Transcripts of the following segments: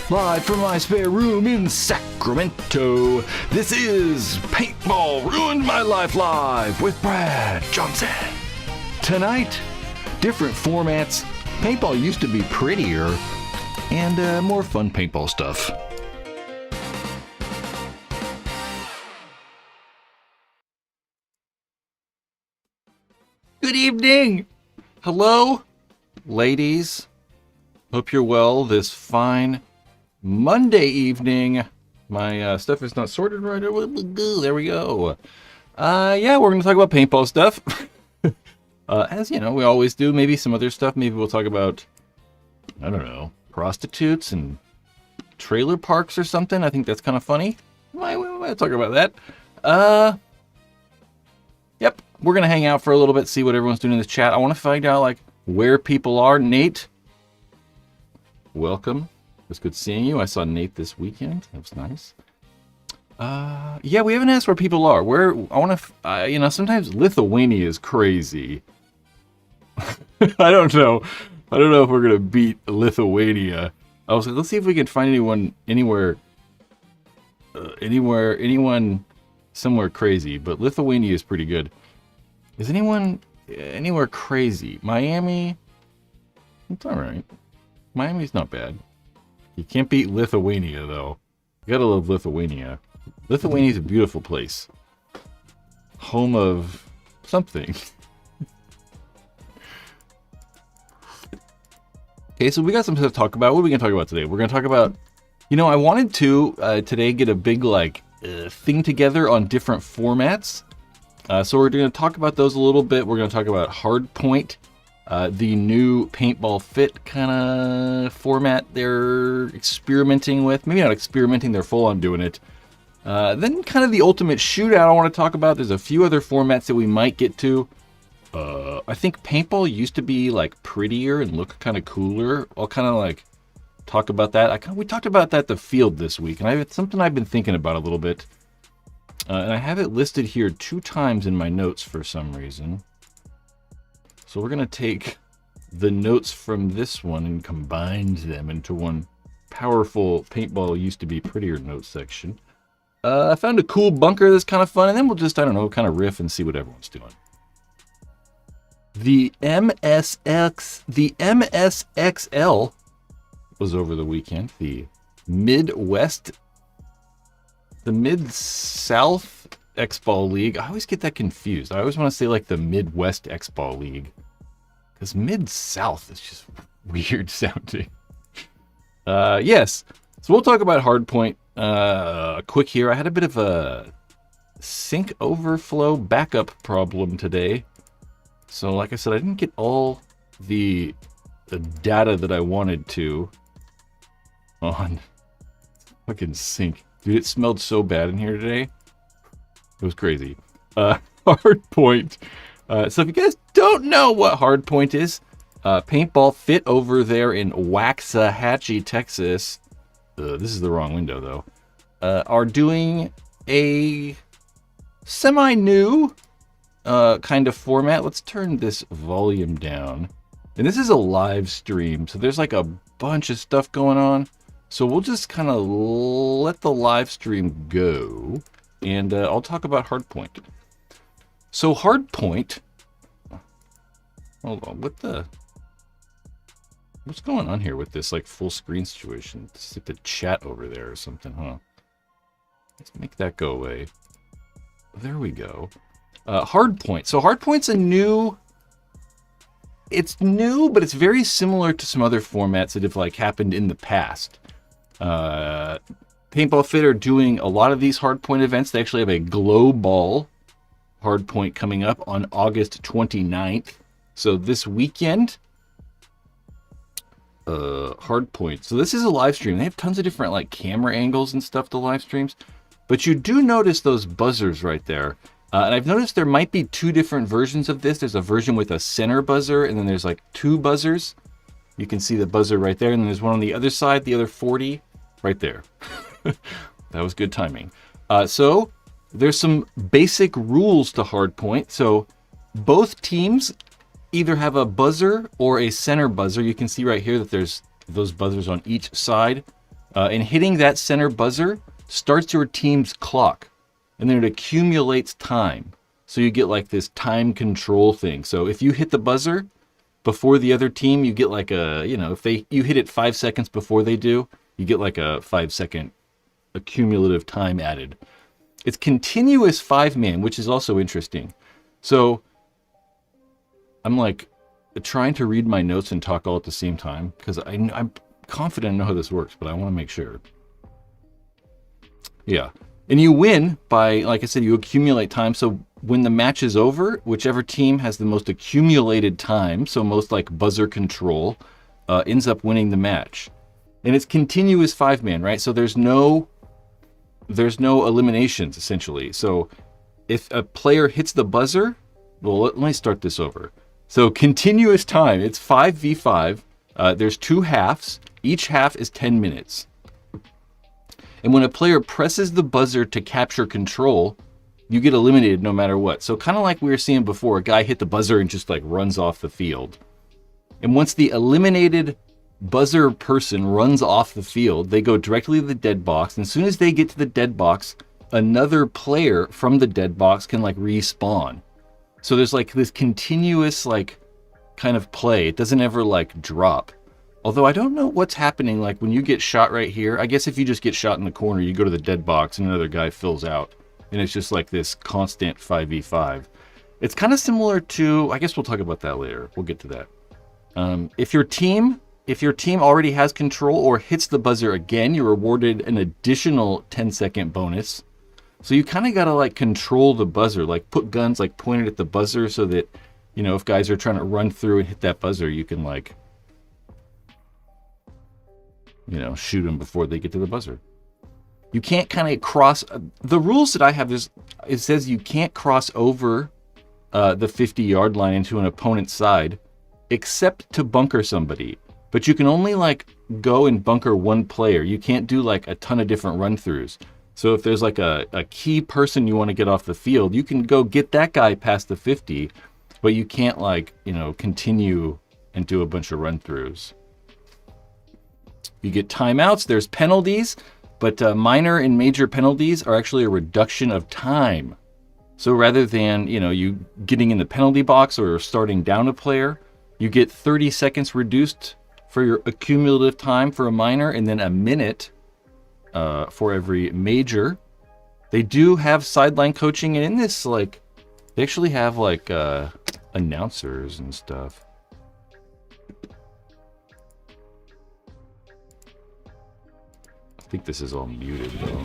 Live from my spare room in Sacramento, this is Paintball Ruined My Life Live with Brad Johnson. Tonight, different formats. Paintball used to be prettier, and more fun paintball stuff. Good evening! Hello, ladies. Hope you're well this fine Monday evening. My stuff is not sorted right. There we go. Yeah, we're going to talk about paintball stuff. As you know, we always do. Maybe some other stuff. Maybe we'll talk about, I don't know, prostitutes and trailer parks or something. I think that's kind of funny. We might talk about that. Yep, we're going to hang out for a little bit, see what everyone's doing in the chat. I want to find out, like, where people are. Nate, welcome. It was good seeing you. I saw Nate this weekend. That was nice. Yeah, we haven't asked where people are. I want to, sometimes Lithuania is crazy. I don't know. I don't know if we're going to beat Lithuania. I was like, let's see if we can find anyone somewhere crazy. But Lithuania is pretty good. Is anyone anywhere crazy? Miami? It's all right. Miami's not bad. You can't beat Lithuania, though. You gotta love Lithuania. Lithuania's a beautiful place. Home of something. Okay, so we got some stuff to talk about. What are we gonna talk about today? We're gonna talk about, I wanted to today get a big thing together on different formats. So we're gonna talk about those a little bit. We're gonna talk about Hardpoint, the new Paintball Fit kind of format they're experimenting with. Maybe not experimenting, they're full on doing it. Then kind of the Ultimate Shootout I want to talk about. There's a few other formats that we might get to. I think Paintball used to be like prettier and look kind of cooler. I'll kind of talk about that. We talked about that at the field this week, and it's something I've been thinking about a little bit. And I have it listed here 2 times in my notes for some reason. So we're going to take the notes from this one and combine them into one powerful Paintball used to be prettier notes section. I found a cool bunker that's kind of fun, and then we'll just, kind of riff and see what everyone's doing. The MSXL was over the weekend. The Mid-South X-Ball League. I always get that confused. I always want to say the Midwest X-Ball League. Because Mid-South is just weird sounding. Yes. So we'll talk about Hardpoint quick here. I had a bit of a sync overflow backup problem today. So like I said, I didn't get all the data that I wanted to on fucking sync. Dude, it smelled so bad in here today. It was crazy. Hardpoint. So if you guys don't know what Hardpoint is, Paintball Fit over there in Waxahachie, Texas. This is the wrong window, though. Are doing a semi-new kind of format. Let's turn this volume down. And this is a live stream, so there's a bunch of stuff going on. So we'll just kind of let the live stream go, and I'll talk about Hardpoint. So Hardpoint, hold on, what's going on here with this full screen situation? It's the chat over there or something, huh? Let's make that go away. There we go. Hardpoint. So Hardpoint's it's new, but it's very similar to some other formats that have happened in the past. Paintball Fit are doing a lot of these Hardpoint events. They actually have a global Hardpoint coming up on August 29th. So this weekend, Hardpoint. So this is a live stream. They have tons of different camera angles and stuff to live streams. But you do notice those buzzers right there. And I've noticed there might be 2 different versions of this. There's a version with a center buzzer, and then there's 2 buzzers. You can see the buzzer right there, and then there's one on the other side, the other 40, right there. That was good timing. So there's some basic rules to Hardpoint. So both teams either have a buzzer or a center buzzer. You can see right here that there's those buzzers on each side. And hitting that center buzzer starts your team's clock, and then it accumulates time. So you get like this time control thing. So if you hit the buzzer before the other team, you get like a, if you hit it 5 seconds before they do, you get like a 5-second accumulative time added. It's continuous 5-man, which is also interesting. So I'm like trying to read my notes and talk all at the same time because I'm confident I know how this works, but I want to make sure. Yeah. And you win by, like I said, you accumulate time. So when the match is over, whichever team has the most accumulated time, so most like buzzer control, ends up winning the match. And it's continuous 5-man, right? So there's no eliminations, essentially. So if a player hits the buzzer, well, let me start this over. So continuous time, it's 5v5. There's 2 halves. Each half is 10 minutes. And when a player presses the buzzer to capture control, you get eliminated no matter what. So kind of like we were seeing before, a guy hit the buzzer and just like runs off the field. And once the eliminated buzzer person runs off the field, they go directly to the dead box. And as soon as they get to the dead box, another player from the dead box can like respawn. So there's like this continuous like kind of play. It doesn't ever like drop. Although I don't know what's happening. Like when you get shot right here, I guess if you just get shot in the corner, you go to the dead box and another guy fills out. And it's just like this constant 5v5. It's kind of similar to, I guess we'll talk about that later. We'll get to that. If your team already has control or hits the buzzer again, you're awarded an additional 10-second bonus. So you kind of got to like control the buzzer, like put guns like pointed at the buzzer so that, if guys are trying to run through and hit that buzzer, you can like, shoot them before they get to the buzzer. You can't kind of cross. The rules that I have is, it says you can't cross over the 50-yard line into an opponent's side except to bunker somebody. But you can only like go and bunker one player. You can't do like a ton of different run-throughs. So if there's like a key person you want to get off the field, you can go get that guy past the 50, but you can't like, continue and do a bunch of run-throughs. You get timeouts, there's penalties, but minor and major penalties are actually a reduction of time. So rather than, you getting in the penalty box or starting down a player, you get 30 seconds reduced for your accumulative time for a minor, and then a minute for every major. They do have sideline coaching, and in this, like, they actually have like announcers and stuff. I think this is all muted though.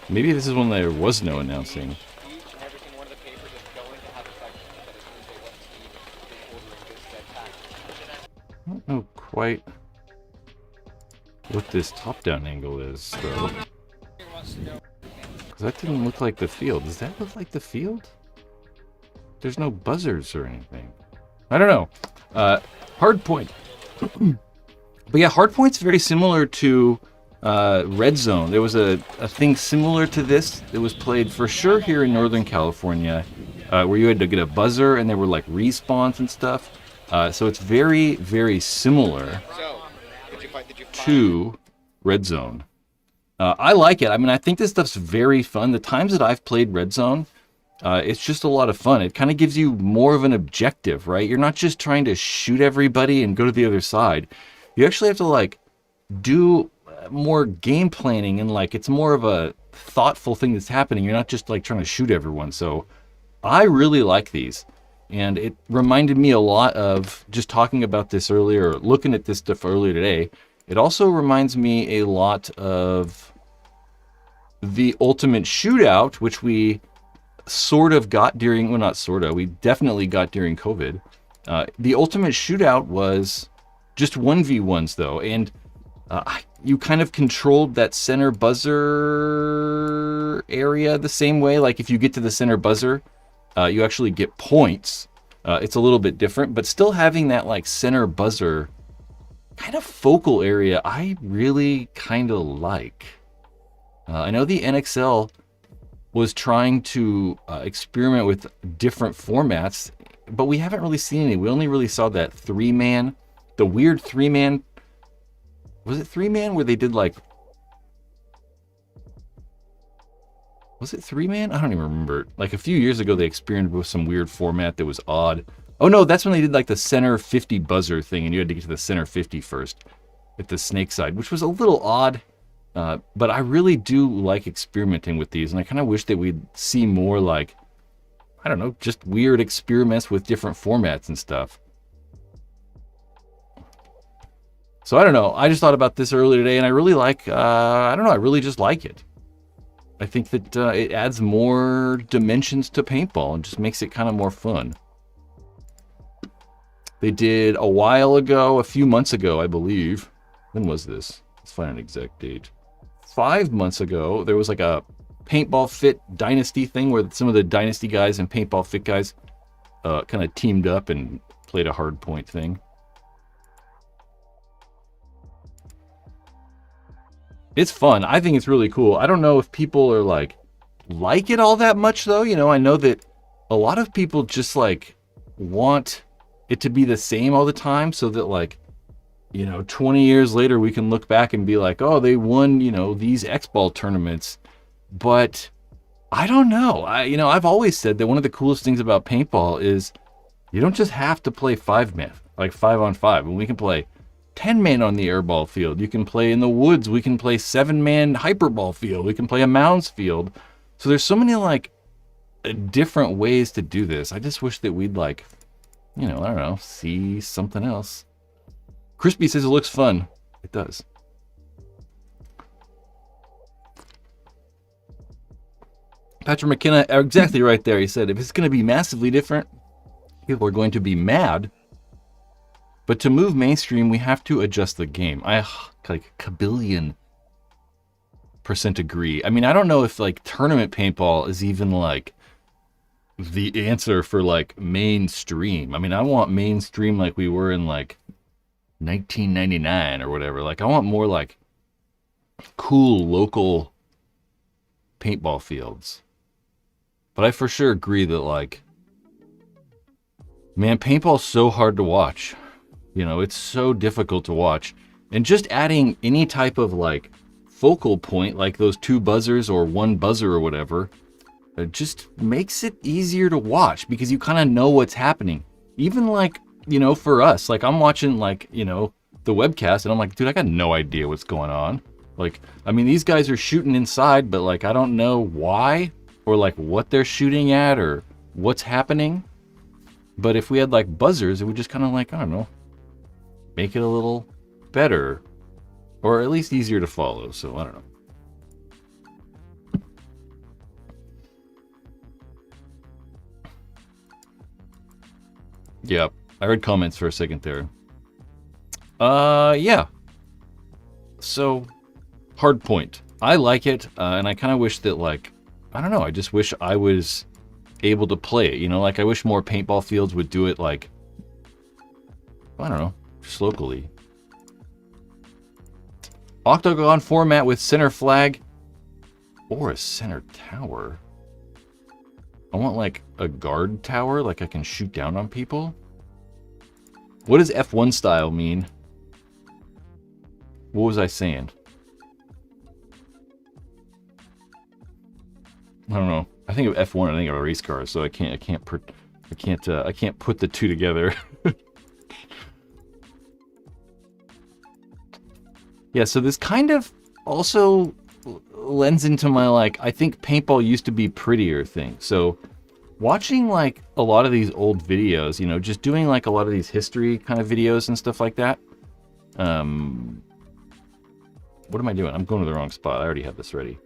Maybe this is when there was no announcing. I don't know quite what this top-down angle is, though. Because that didn't look like the field. Does that look like the field? There's no buzzers or anything. I don't know. Hard point. But yeah, hard point's very similar to Red Zone. There was a thing similar to this that was played for sure here in Northern California, where you had to get a buzzer and there were like respawns and stuff. So it's very, very similar to Red Zone. I like it. I mean, I think this stuff's very fun. The times that I've played Red Zone, it's just a lot of fun. It kind of gives you more of an objective, right? You're not just trying to shoot everybody and go to the other side. You actually have to like do more game planning, and like it's more of a thoughtful thing that's happening. You're not just like trying to shoot everyone. So I really like these, and it reminded me a lot of just talking about this earlier, looking at this stuff earlier today. It also reminds me a lot of the Ultimate Shootout, which we sort of got during, well, not sort of, we definitely got during COVID. The Ultimate Shootout was just 1v1s though, and you kind of controlled that center buzzer area the same way. Like if you get to the center buzzer, you actually get points. It's a little bit different, but still having that like center buzzer kind of focal area, I really kind of like. I know the NXL was trying to experiment with different formats, but we haven't really seen any. We only really saw that 3-man, the weird 3-man. Was it 3-man where they did like? Was it 3-man? I don't even remember. Like a few years ago, they experimented with some weird format that was odd. Oh no, that's when they did like the center 50 buzzer thing, and you had to get to the center 50 first at the snake side, which was a little odd. But I really do like experimenting with these, and I kind of wish that we'd see more like, I don't know, just weird experiments with different formats and stuff. So I don't know. I just thought about this earlier today, and I really like, I don't know, I really just like it. I think that it adds more dimensions to paintball and just makes it kind of more fun. They did a while ago, a few months ago, I believe. When was this? Let's find an exact date. 5 months ago, there was like a Paintball Fit Dynasty thing where some of the Dynasty guys and Paintball Fit guys kind of teamed up and played a hard point thing. It's fun. I think it's really cool. I don't know if people are like it all that much though. You know, I know that a lot of people just like want it to be the same all the time so that like, you know, 20 years later, we can look back and be like, oh, they won, you know, these X-Ball tournaments. But I don't know. I've always said that one of the coolest things about paintball is you don't just have to play 5-man, like 5-on-5. And we can play 10-man on the airball field. You can play in the woods. We can play 7-man hyperball field. We can play a mounds field. So there's so many like different ways to do this. I just wish that we'd like, you know, I don't know, see something else. Crispy says it looks fun. It does. Patrick McKenna, exactly right there. He said, if it's going to be massively different, people are going to be mad. But to move mainstream, we have to adjust the game. I like a kabillion% agree. I mean, I don't know if like tournament paintball is even like the answer for like mainstream. I mean, I want mainstream like we were in like 1999 or whatever. Like I want more like cool local paintball fields. But I for sure agree that like, man, paintball's so hard to watch. You know, it's so difficult to watch. And just adding any type of like focal point, like those 2 buzzers or 1 buzzer or whatever, it just makes it easier to watch because you kind of know what's happening. Even like, you know, for us, like I'm watching like, you know, the webcast and I'm like, dude, I got no idea what's going on. Like, I mean, these guys are shooting inside, but like, I don't know why or like what they're shooting at or what's happening. But if we had like buzzers, it would just kind of like, I don't know, make it a little better or at least easier to follow. So I don't know. Yep. I read comments for a second there. Yeah. So, hard point. I like it, and I kind of wish that, like, I don't know, I just wish I was able to play it, you know? Like, I wish more paintball fields would do it, like, I don't know, just locally. Octagon format with center flag or a center tower. I want, like, a guard tower, like I can shoot down on people. What does F1 style mean? What was I saying? I don't know. I think of F1. I think of a race car, so I can't put the two together. Yeah. So this kind of also lends into my like. I think paintball used to be prettier thing. So watching like a lot of these old videos, you know, just doing like a lot of these history kind of videos and stuff like that. What am I doing? I'm going to the wrong spot. I already have this ready.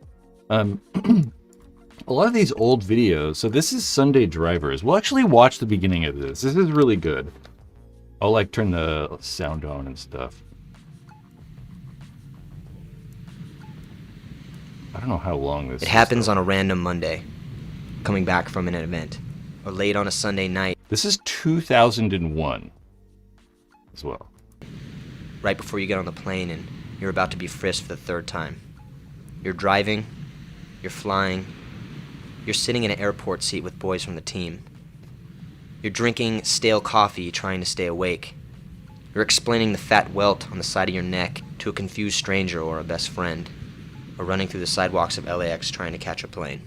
A lot of these old videos. So this is Sunday Drivers. We'll actually watch the beginning of this. This is really good. I'll like turn the sound on and stuff. I don't know how long this is. It happens on a random Monday, coming back from an event, or late on a Sunday night. This is 2001 as well. Right before you get on the plane and you're about to be frisked for the 3rd time. You're driving, you're flying, You're sitting in an airport seat with boys from the team. You're drinking stale coffee trying to stay awake. You're explaining the fat welt on the side of your neck to a confused stranger or a best friend, or running through the sidewalks of LAX trying to catch a plane.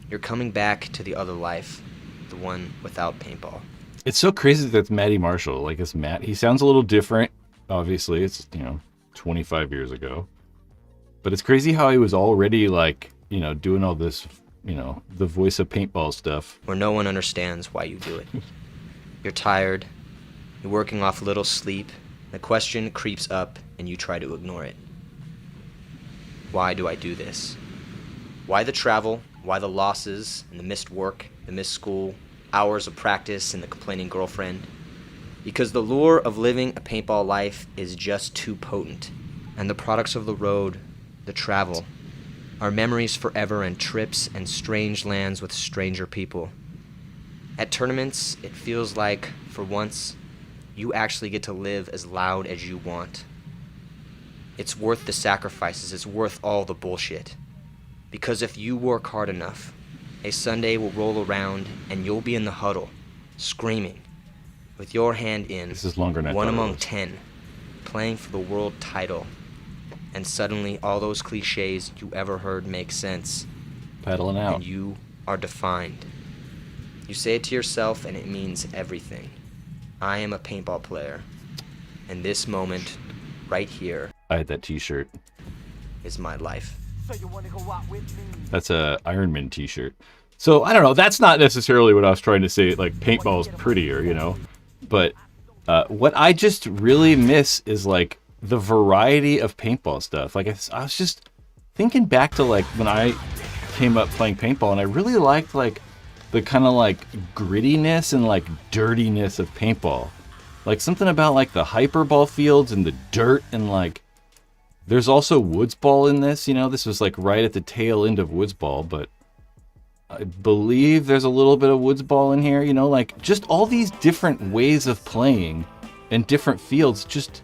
You're coming back to the other life, the one without paintball. It's so crazy that that's Matty Marshall. Like, it's Matt. He sounds a little different. Obviously, it's, 25 years ago. But it's crazy how he was already, like, doing all this, the voice of paintball stuff. Where no one understands why you do it. You're tired. You're working off little sleep. The question creeps up, and you try to ignore it. Why do I do this? Why the travel? Why the losses and the missed work, the missed school, hours of practice and the complaining girlfriend? Because the lure of living a paintball life is just too potent. And the products of the road, the travel, are memories forever and trips and strange lands with stranger people. At tournaments, it feels like, for once, you actually get to live as loud as you want. It's worth the sacrifices, it's worth all the bullshit. Because if you work hard enough, a Sunday will roll around and you'll be in the huddle, screaming, with your hand in, This is longer than I one thought it among was. 10, playing for the world title. And suddenly all those cliches you ever heard make sense. Paddling out. And you are defined. You say it to yourself and it means everything. I am a paintball player. And this moment, right here, I had that t-shirt. is my life. That's a Ironman t-shirt. So, I don't know. That's not necessarily what I was trying to say. Like, paintball is prettier, But what I just really miss is, like, the variety of paintball stuff. Like, I was just thinking back to, like, when I came up playing paintball, and I really liked, like, the kind of, like, grittiness and, like, dirtiness of paintball. Like, something about, like, the hyperball fields and the dirt and, like, there's also woods ball in this, This was, like, right at the tail end of woods ball, but I believe there's a little bit of woods ball in here, Like, just all these different ways of playing and different fields, just,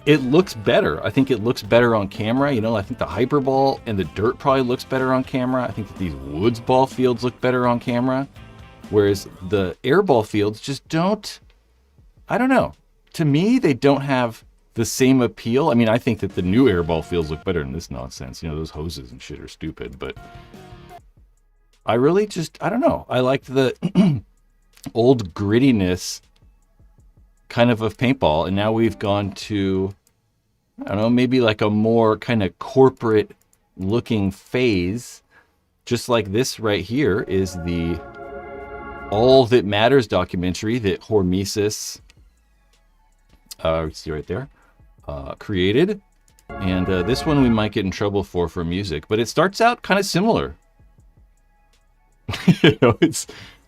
it looks better. I think it looks better on camera, I think the hyperball and the dirt probably looks better on camera. I think that these woods ball fields look better on camera, whereas the airball fields just don't, I don't know. To me, they don't have the same appeal. I mean, I think that the new airball fields look better than this nonsense. Those hoses and shit are stupid, but I really just, I don't know. I liked the old grittiness kind of paintball, and now we've gone to, I don't know, maybe like a more kind of corporate looking phase. Just like this right here is the All That Matters documentary that Hormesis, see right there, created. And this one we might get in trouble for music, but it starts out kind of similar.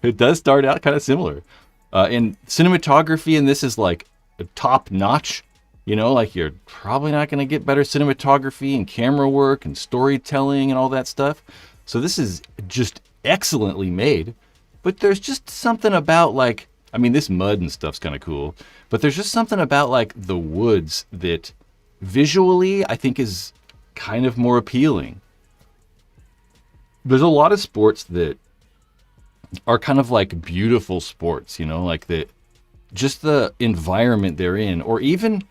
It does start out kind of similar. And cinematography in this is like top notch. Like you're probably not going to get better cinematography and camera work and storytelling and all that stuff. So this is just excellently made. But there's just something about, like, I mean, this mud and stuff's kind of cool, but there's just something about, like, the woods that visually I think is kind of more appealing. There's a lot of sports that are kind of like beautiful sports, like just the environment they're in, or even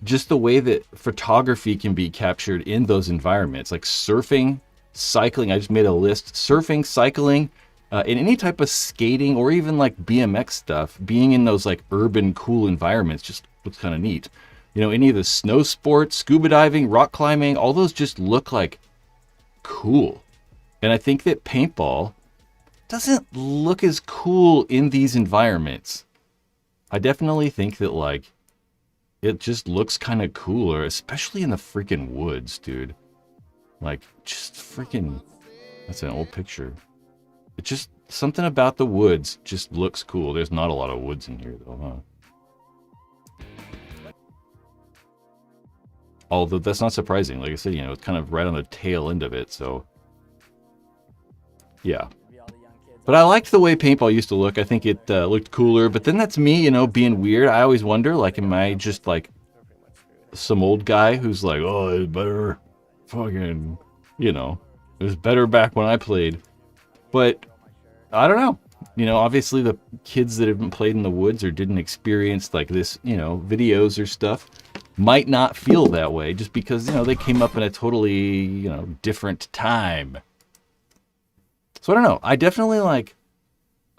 just the way that photography can be captured in those environments, like surfing, cycling. I just made a list: surfing, cycling, and any type of skating, or even like BMX stuff. Being in those like urban, cool environments just looks kind of neat. Any of the snow sports, scuba diving, rock climbing, all those just look like cool. And I think that paintball doesn't look as cool in these environments. I definitely think that, like, it just looks kind of cooler, especially in the freaking woods, dude. Like, just freaking, that's an old picture. It's just something about the woods just looks cool. There's not a lot of woods in here, though, huh? Although that's not surprising. Like I said, it's kind of right on the tail end of it, so yeah. But I liked the way paintball used to look. I think it looked cooler. But then that's me, being weird. I always wonder, like, am I just like some old guy who's like, oh, it's better fucking, It was better back when I played. But I don't know. You know, obviously the kids that haven't played in the woods or didn't experience like this, you know, videos or stuff might not feel that way just because, you know, they came up in a totally, you know, different time. So I don't know. I definitely I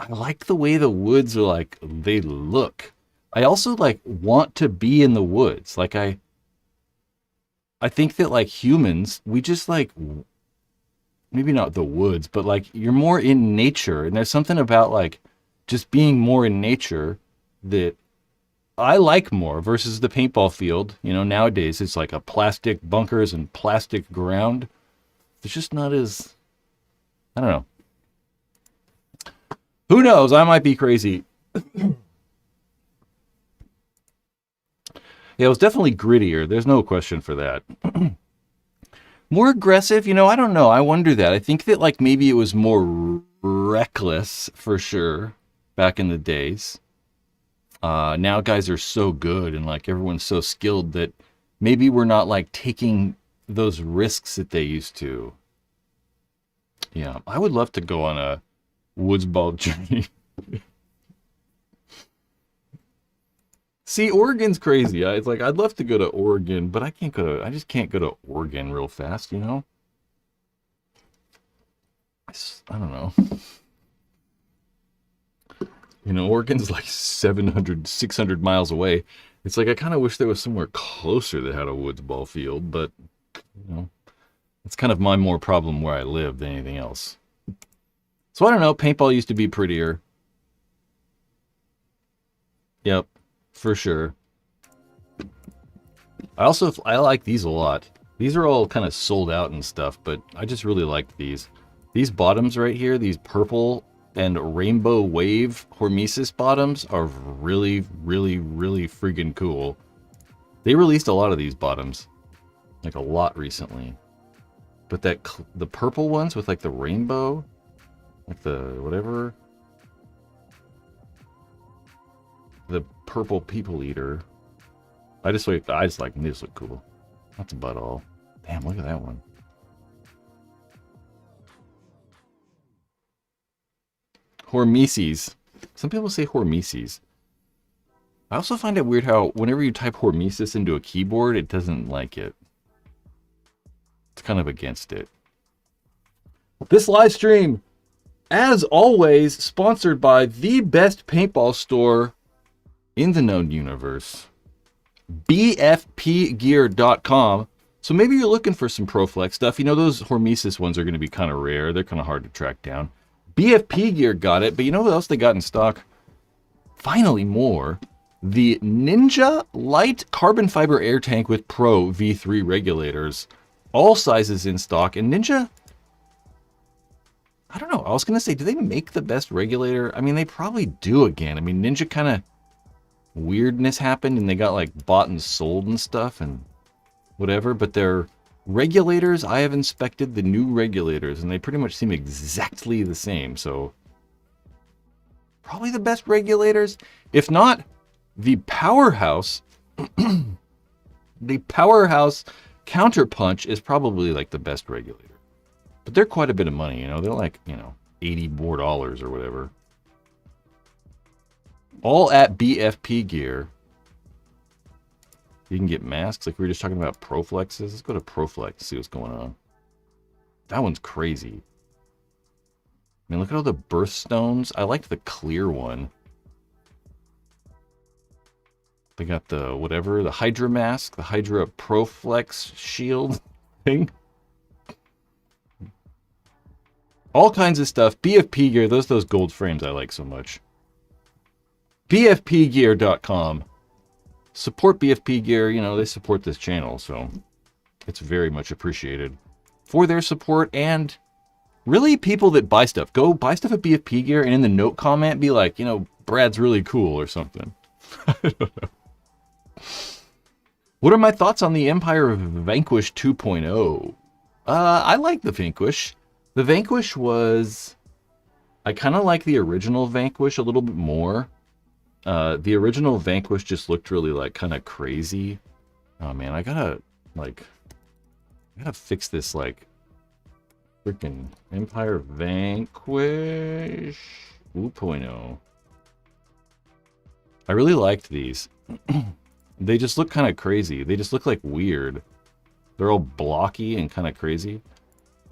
like the way the woods are like, they look. I also like want to be in the woods. Like I think that like humans, we just like, maybe not the woods, but like you're more in nature. And there's something about like just being more in nature that I like more versus the paintball field. You know, nowadays it's like a plastic bunkers and plastic ground. It's just not as, I don't know. Who knows? I might be crazy. Yeah, it was definitely grittier. There's no question for that. More aggressive, you know, I don't know. I wonder that. I think that like maybe it was more reckless for sure back in the days. Now guys are so good and like everyone's so skilled that maybe we're not like taking those risks that they used to. Yeah, I would love to go on a woods ball journey. See, Oregon's crazy. It's like I'd love to go to Oregon, but I just can't go to Oregon real fast, you know? I don't know. You know, Oregon's like 700, 600 miles away. It's like I kind of wish there was somewhere closer that had a woods ball field, but you know, it's kind of my more problem where I live than anything else. So I don't know, paintball used to be prettier. Yep. For sure. I like these a lot. These are all kind of sold out and stuff, but I just really like these. These bottoms right here, these purple and rainbow wave hormesis bottoms are really, really, really freaking cool. They released a lot of these bottoms, like a lot recently. But the purple ones with like the rainbow, like the whatever. The purple people eater. I just like them. They just look cool. That's about all. Damn, look at that one. Hormesis. Some people say hormesis. I also find it weird how whenever you type hormesis into a keyboard, it doesn't like it. It's kind of against it. This live stream, as always, sponsored by the best paintball store in the known universe, bfpgear.com. So maybe you're looking for some ProFlex stuff. You know, those hormesis ones are going to be kind of rare. They're kind of hard to track down. BFP Gear got it, but you know what else they got in stock? Finally more. The Ninja Light Carbon Fiber Air Tank with Pro V3 regulators. All sizes in stock. And Ninja, I don't know. I was going to say, do they make the best regulator? I mean, they probably do again. I mean, Ninja kind of weirdness happened and they got like bought and sold and stuff and whatever, but their regulators, I have inspected the new regulators and they pretty much seem exactly the same. So probably the best regulators, if not the powerhouse. The powerhouse Counterpunch is probably like the best regulator, but they're quite a bit of money. You know, they're like, you know, $80 more or whatever. All at BFP Gear. You can get masks, like we were just talking about ProFlexes. Let's go to ProFlex, see what's going on. That one's crazy. I mean, look at all the birthstones. I liked the clear one. They got the whatever, the Hydra mask, the Hydra ProFlex shield thing. All kinds of stuff. BFP Gear, those gold frames I like so much. BFPgear.com. Support BFP Gear. You know, they support this channel, so it's very much appreciated for their support. And really, people that buy stuff, go buy stuff at BFP Gear and in the note comment be like, you know, Brad's really cool or something. I don't know. What are my thoughts on the Empire Vanquish 2.0? I like the Vanquish. The Vanquish was... I kind of like the original Vanquish a little bit more. The original Vanquish just looked really like kind of crazy. Oh man, I gotta fix this like Freaking Empire Vanquish 2.0. I really liked these. They just look kind of crazy. They just look like weird. They're all blocky and kind of crazy.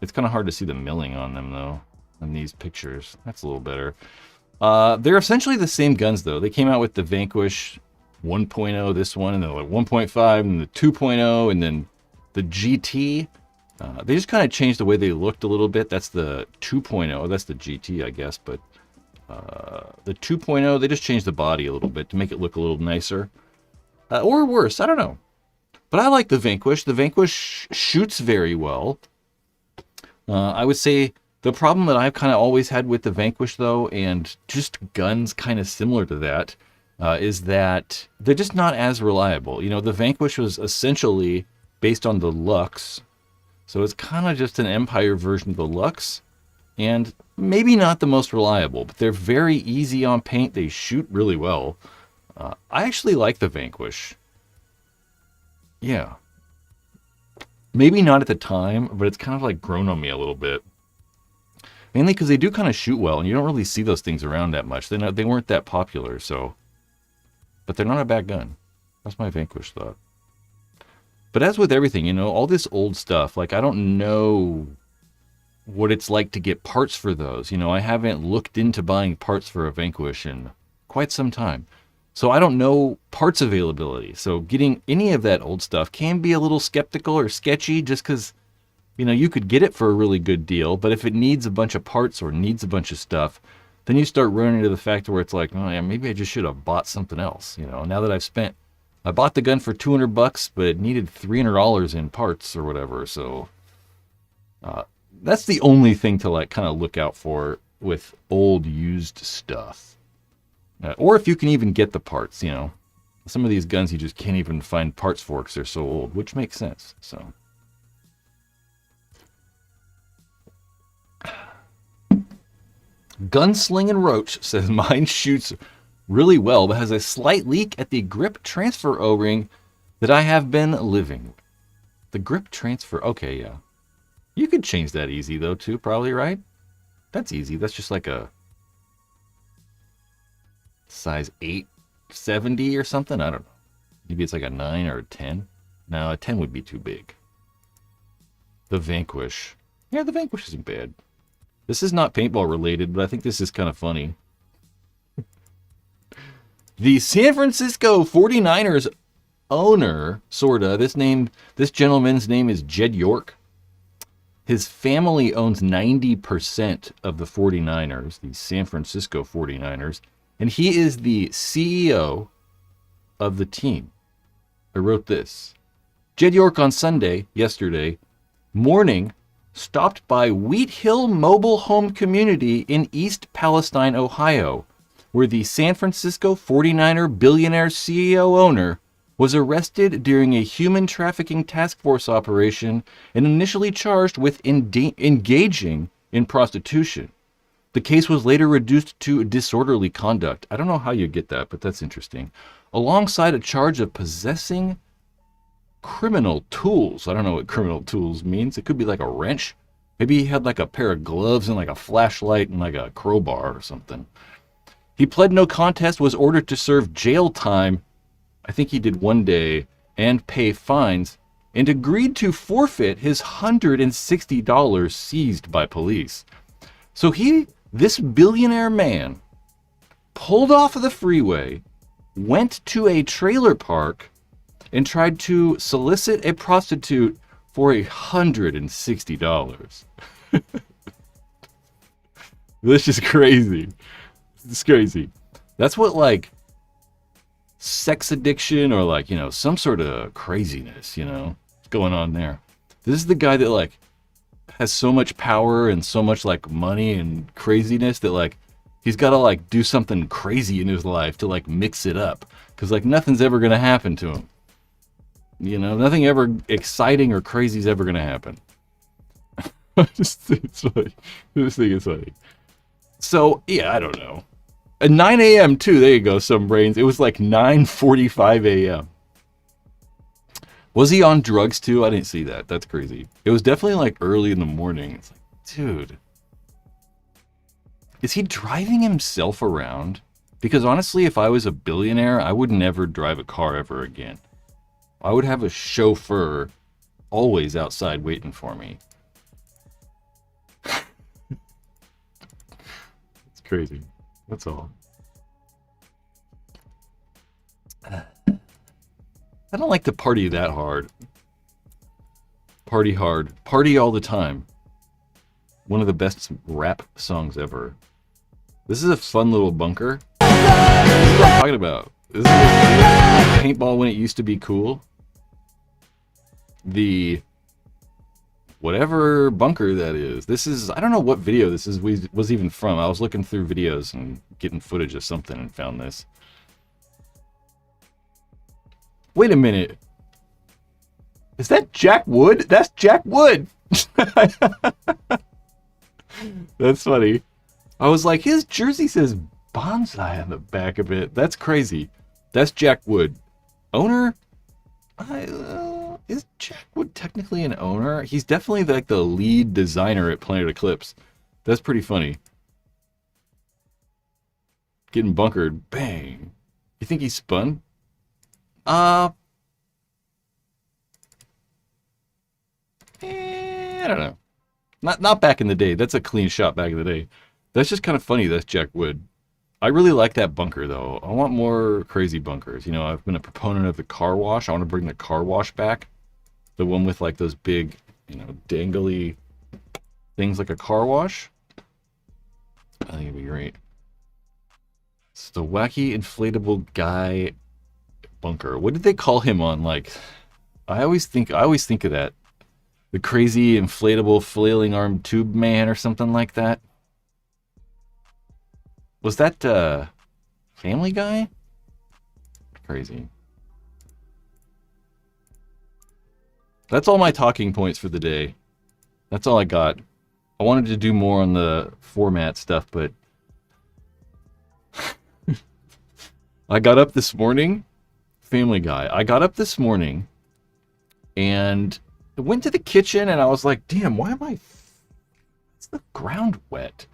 It's kind of hard to see the milling on them, though, in these pictures. That's a little better. They're essentially the same guns, though. They came out with the Vanquish 1.0, this one, and then like 1.5, and the 2.0, and then the GT. They just kind of changed the way they looked a little bit. That's the 2.0. That's the GT, I guess. But the 2.0, they just changed the body a little bit to make it look a little nicer. Or worse, I don't know. But I like the Vanquish. The Vanquish shoots very well. I would say the problem that I've kind of always had with the Vanquish, though, and just guns kind of similar to that, is that they're just not as reliable. You know, the Vanquish was essentially based on the Lux, so it's kind of just an Empire version of the Lux, and maybe not the most reliable, but they're very easy on paint. They shoot really well. I actually like the Vanquish. Yeah. Maybe not at the time, but it's kind of like grown on me a little bit. Mainly because they do kind of shoot well, and you don't really see those things around that much. They weren't that popular, so. But they're not a bad gun. That's my Vanquish thought. But as with everything, you know, all this old stuff, like I don't know what it's like to get parts for those. You know, I haven't looked into buying parts for a Vanquish in quite some time. So I don't know parts availability. So getting any of that old stuff can be a little skeptical or sketchy just because, you know, you could get it for a really good deal. But if it needs a bunch of parts or needs a bunch of stuff, then you start running into the fact where it's like, oh yeah, maybe I just should have bought something else. You know, now that I bought the gun for $200, but it needed $300 in parts or whatever. So that's the only thing to like kind of look out for with old used stuff. Or if you can even get the parts, you know. Some of these guns you just can't even find parts for because they're so old, which makes sense. So, Gunslingin' Roach says mine shoots really well, but has a slight leak at the grip transfer O-ring that I have been living. The grip transfer, okay, yeah. You could change that easy though too, probably, right? That's easy. That's just like a size 870 or something. I don't know. Maybe it's like a 9 or a 10. No, a 10 would be too big. The Vanquish. Yeah, the Vanquish isn't bad. This is not paintball related, but I think this is kind of funny. The San Francisco 49ers owner, sorta. This gentleman's name is Jed York. His family owns 90% of the 49ers, the San Francisco 49ers. And he is the CEO of the team. I wrote this. Jed York on Sunday, yesterday, morning, stopped by Wheat Hill Mobile Home Community in East Palestine, Ohio, where the San Francisco 49er billionaire CEO owner was arrested during a human trafficking task force operation and initially charged with engaging in prostitution. The case was later reduced to disorderly conduct. I don't know how you get that, but that's interesting. Alongside a charge of possessing criminal tools. I don't know what criminal tools means. It could be like a wrench. Maybe he had like a pair of gloves and like a flashlight and like a crowbar or something. He pled no contest, was ordered to serve jail time. I think he did 1 day and pay fines, and agreed to forfeit his $160 seized by police. So this billionaire man pulled off of the freeway, went to a trailer park, and tried to solicit a prostitute for $160. This is crazy. It's crazy. That's what like sex addiction or like, you know, some sort of craziness, you know, going on there. This is the guy that like has so much power and so much like money and craziness that like he's got to like do something crazy in his life to like mix it up because like nothing's ever going to happen to him. You know, nothing ever exciting or crazy is ever going to happen. I just think it's funny. This thing is funny. So, yeah, I don't know. At 9 a.m. too, there you go, some brains. It was like 9:45 a.m. Was he on drugs too? I didn't see that. That's crazy. It was definitely like early in the morning. It's like Dude. Is he driving himself around? Because honestly, if I was a billionaire, I would never drive a car ever again. I would have a chauffeur always outside waiting for me. It's crazy. That's all. I don't like to party that hard. Party hard. Party all the time. One of the best rap songs ever. This is a fun little bunker. This is what I'm talking about. This is paintball when it used to be cool. The whatever bunker that is. This is, I don't know what video this is was even from. I was looking through videos and getting footage of something and found this. Wait a minute. Is that Jack Wood? That's Jack Wood. That's funny. I was like, his jersey says bonsai on the back of it. That's crazy. That's Jack Wood. Owner? Is Jack Wood technically an owner? He's definitely like the lead designer at Planet Eclipse. That's pretty funny. Getting bunkered. Bang. You think he spun? I don't know. Not back in the day. That's a clean shot back in the day. That's just kind of funny. That's Jack Wood. I really like that bunker, though. I want more crazy bunkers. You know, I've been a proponent of the car wash. I want to bring the car wash back. The one with, like, those big, you know, dangly things like a car wash. I think it'd be great. It's the wacky inflatable guy bunker. What did they call him on, like... I always think of that. The crazy inflatable flailing arm tube man or something like that. Was that Family Guy? Crazy. That's all my talking points for the day. That's all I got. I wanted to do more on the format stuff, but I got up this morning. Family Guy. I got up this morning and I went to the kitchen and I was like, damn, why am I... Is the ground wet?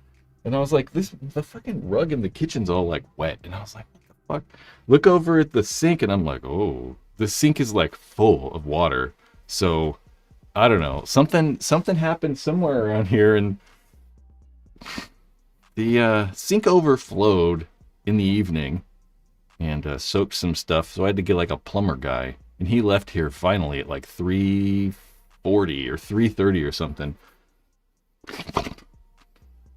And I was like, the fucking rug in the kitchen's all like wet. And I was like, what the fuck? Look over at the sink and I'm like, oh, the sink is like full of water. So I don't know. Something happened somewhere around here and the sink overflowed in the evening and soaked some stuff. So I had to get like a plumber guy. And he left here finally at like 3:40 or 3:30 or something.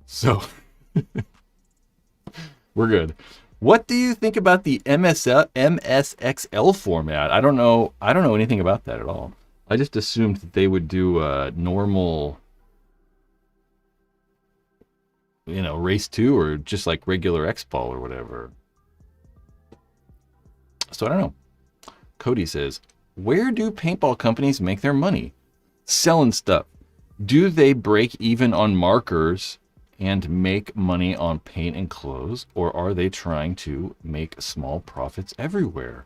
So, we're good. What do you think about the MSXL format? I don't know anything about that at all. I just assumed that they would do a normal, you know, race 2 or just like regular X-Ball or whatever. So I don't know. Cody says, where do paintball companies make their money? Selling stuff. Do they break even on markers and make money on paint and clothes, or are they trying to make small profits everywhere?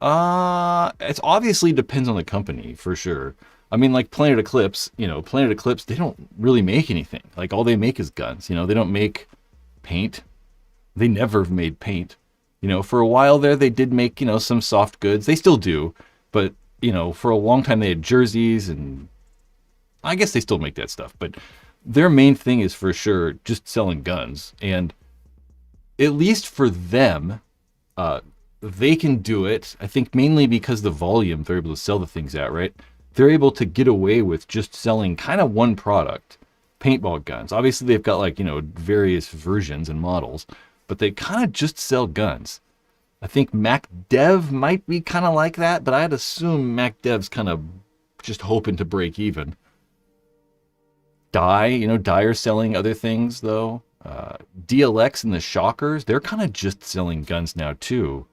It obviously depends on the company, for sure. I mean, like Planet Eclipse, they don't really make anything. Like, all they make is guns, they don't make paint. They never made paint. For a while there, they did make, some soft goods. They still do, but, for a long time they had jerseys, and I guess they still make that stuff, but their main thing is for sure just selling guns. And at least for them, they can do it, I think mainly because the volume they're able to sell the things at, right? They're able to get away with just selling kind of one product, paintball guns. Obviously, they've got various versions and models, but they kind of just sell guns. I think MacDev might be kind of like that, but I'd assume MacDev's kind of just hoping to break even. Dye are selling other things, though. DLX and the Shockers, they're kind of just selling guns now, too.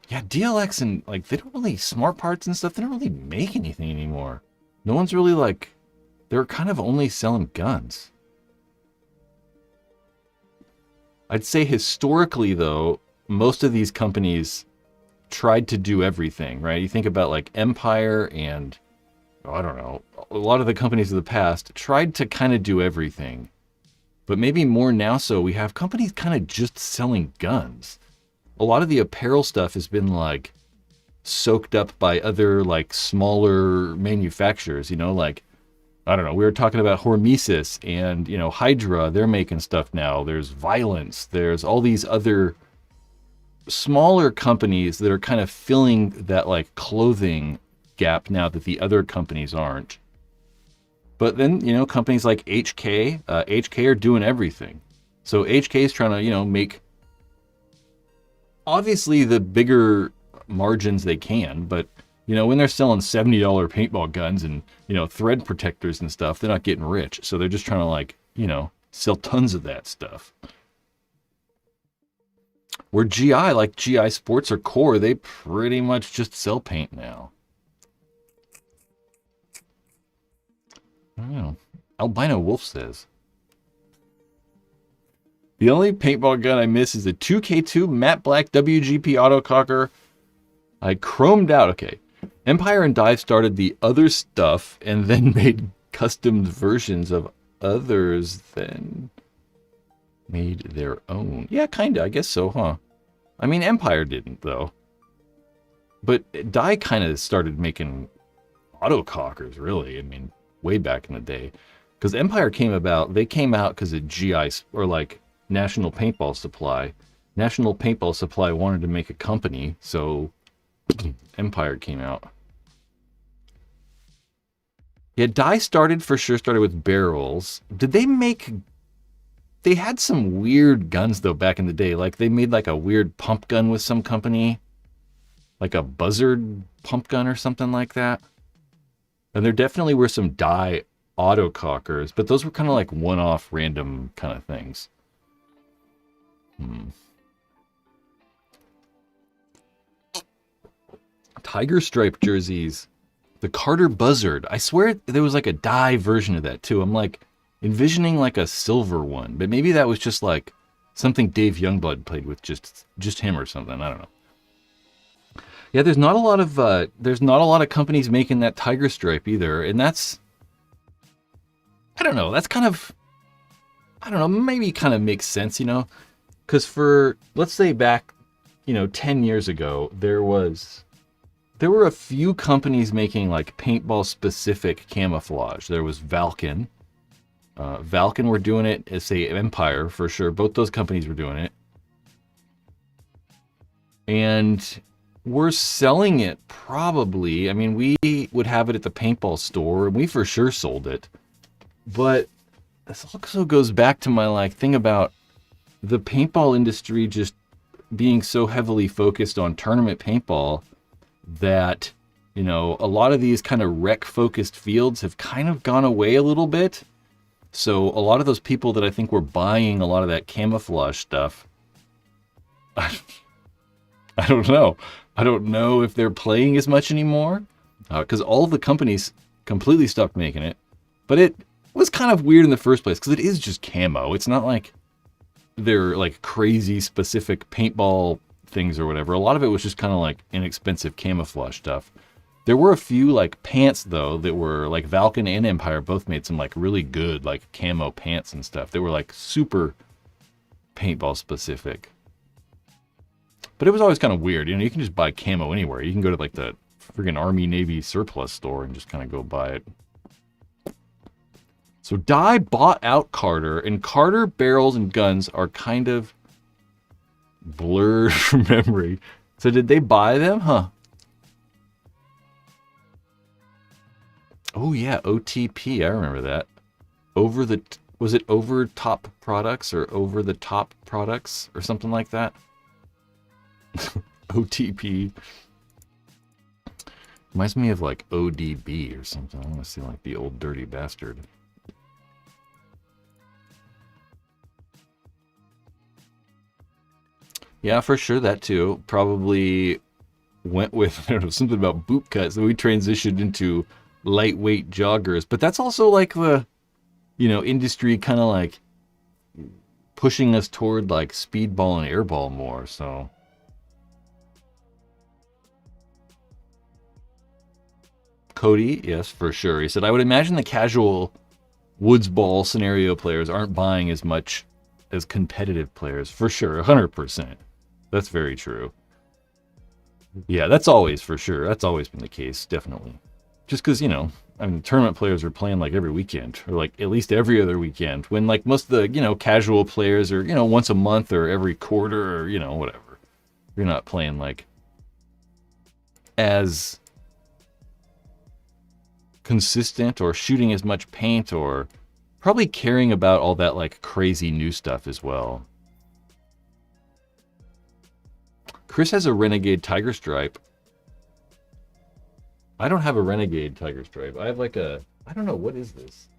Yeah, DLX and, they don't really, smart parts and stuff, they don't really make anything anymore. No one's really, they're kind of only selling guns. I'd say historically, though, most of these companies tried to do everything, right? You think about, Empire and I don't know, a lot of the companies of the past tried to kind of do everything. But maybe more now so, we have companies kind of just selling guns. A lot of the apparel stuff has been like soaked up by other like smaller manufacturers, you know, like, I don't know, we were talking about Hormesis and, you know, Hydra, they're making stuff now. There's Violence, there's all these other smaller companies that are kind of filling that like clothing gap now that the other companies aren't. But then, you know, companies like HK are doing everything. So HK is trying to, you know, make obviously the bigger margins they can, but you know, when they're selling $70 paintball guns and, you know, thread protectors and stuff, they're not getting rich. So they're just trying to like, you know, sell tons of that stuff. Where GI, like GI Sports or Core, they pretty much just sell paint now. I don't know. Albino Wolf says, the only paintball gun I miss is a 2K2 matte black WGP autococker. I chromed out. Okay. Empire and Dive started the other stuff and then made custom versions of others, then made their own. Yeah, kinda. I guess so, huh? I mean, Empire didn't, though. But Dye kind of started making autocockers, really. I mean, way back in the day. Because Empire came about, they came out because of GI, or like National Paintball Supply. National Paintball Supply wanted to make a company, so Empire came out. Yeah, Dye started with barrels. Did they make... They had some weird guns, though, back in the day. Like, they made, like, a weird pump gun with some company. Like a buzzard pump gun or something like that. And there definitely were some Dye autocockers, but those were kind of like one-off random kind of things. Tiger stripe jerseys. The Carter Buzzard. I swear there was like a Dye version of that too. I'm like envisioning like a silver one, but maybe that was just like something Dave Youngblood played with, just him or something. I don't know. Yeah, there's not a lot of companies making that tiger stripe either, and that's, I don't know, that's kind of, I don't know, maybe kind of makes sense, you know, because for, let's say back, 10 years ago, there were a few companies making like paintball specific camouflage. There was Valken. Valken were doing it, as say Empire for sure. Both those companies were doing it. And we're selling it probably. I mean, we would have it at the paintball store, and we for sure sold it. But this also goes back to my like thing about the paintball industry just being so heavily focused on tournament paintball that, a lot of these kind of rec-focused fields have kind of gone away a little bit. So a lot of those people that I think were buying a lot of that camouflage stuff, I don't know. I don't know if they're playing as much anymore, because all of the companies completely stopped making it. But it was kind of weird in the first place, because it is just camo. It's not like they're like crazy specific paintball things or whatever. A lot of it was just kind of like inexpensive camouflage stuff. There were a few like pants though that were like Valken and Empire both made some like really good like camo pants and stuff. They were like super paintball specific. But it was always kind of weird. You can just buy camo anywhere. You can go to like the friggin' Army Navy surplus store and just kind of go buy it. So Dye bought out Carter, and Carter barrels and guns are kind of blurred from memory. So did they buy them? Huh. Oh yeah, OTP. I remember that. Was it over top products or over the top products or something like that? OTP. Reminds me of like ODB or something. I want to see like the old dirty bastard. Yeah, for sure, that too. Probably went with, I don't know, something about boot cuts. Then we transitioned into lightweight joggers. But that's also like the, industry kind of like pushing us toward like speedball and airball more, so. Cody, yes, for sure. He said, I would imagine the casual Woods Ball scenario players aren't buying as much as competitive players. For sure, 100%. That's very true. Yeah, that's always for sure. That's always been the case, definitely. Just because, you know, I mean, tournament players are playing like every weekend, or like at least every other weekend, when like most of the, you know, casual players are, you know, once a month or every quarter or, you know, whatever. You're not playing like as consistent or shooting as much paint or probably caring about all that like crazy new stuff as well. Chris has a Renegade Tiger Stripe. I don't have a Renegade Tiger Stripe. I have like a, I don't know, what is this?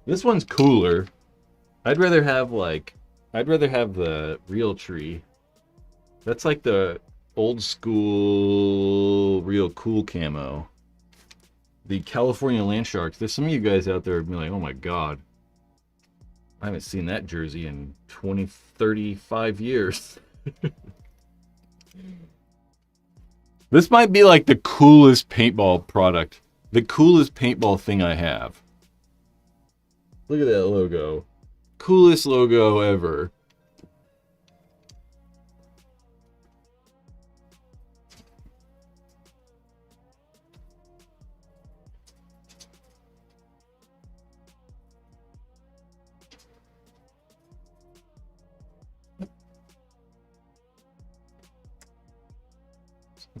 This one's cooler. I'd rather have the real tree. That's like the old school real cool camo. The California Land Sharks. There's some of you guys out there who'd be like, oh my god, I haven't seen that jersey in 20, 35 years. This might be like the coolest paintball product. The coolest paintball thing I have. Look at that logo. Coolest logo ever.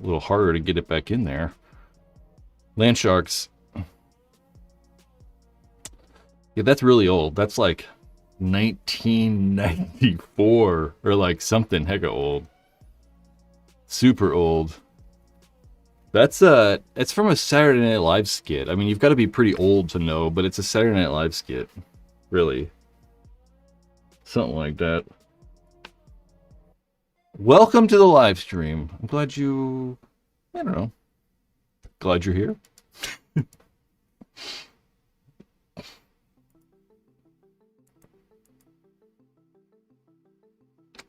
A little harder to get it back in there. Land Sharks. Yeah, that's really old. That's like 1994 or like something hecka old. Super old. That's it's from a Saturday Night Live skit. I mean, you've got to be pretty old to know, but it's a Saturday Night Live skit. Really. Something like that. Welcome to the live stream. I'm glad you, I don't know, glad you're here.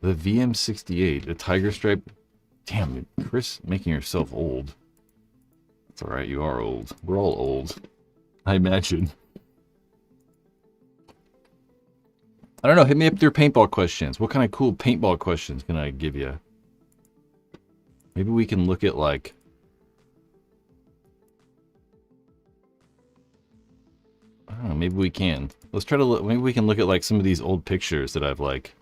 The VM68, a Tiger Stripe. Damn, Chris, making yourself old. It's all right, you are old. We're all old, I imagine. I don't know, hit me up with your paintball questions. What kind of cool paintball questions can I give you? Maybe we can look at like... I don't know, maybe we can. Let's try to look, maybe we can look at like some of these old pictures that I've like...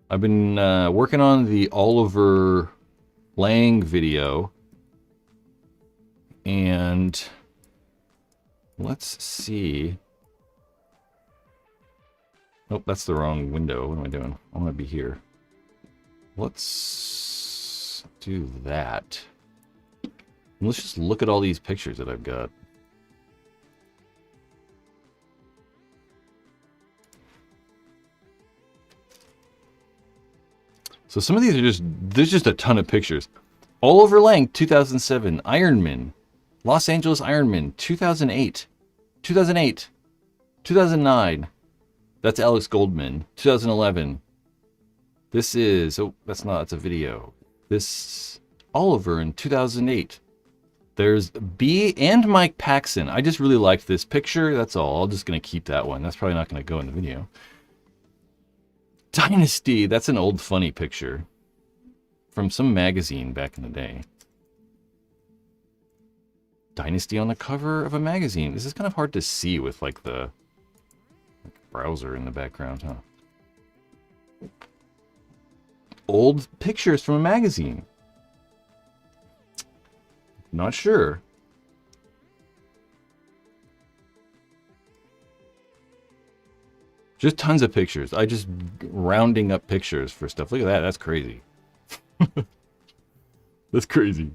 I've been working on the Oliver Lang video. And... let's see. Nope, that's the wrong window. What am I doing? I want to be here. Let's do that. And let's just look at all these pictures that I've got. So some of these are just, there's just a ton of pictures. Oliver Lang, 2007, Ironman. Los Angeles Ironman, 2008, 2008, 2009. That's Alex Goldman, 2011. This is, oh, that's not, that's a video. This, Oliver in 2008. There's B and Mike Paxson. I just really liked this picture. That's all. I'm just going to keep that one. That's probably not going to go in the video. Dynasty. That's an old funny picture from some magazine back in the day. Dynasty on the cover of a magazine. This is kind of hard to see with like the browser in the background, huh? Old pictures from a magazine. Not sure. Just tons of pictures. I just rounding up pictures for stuff. Look at that. That's crazy. That's crazy.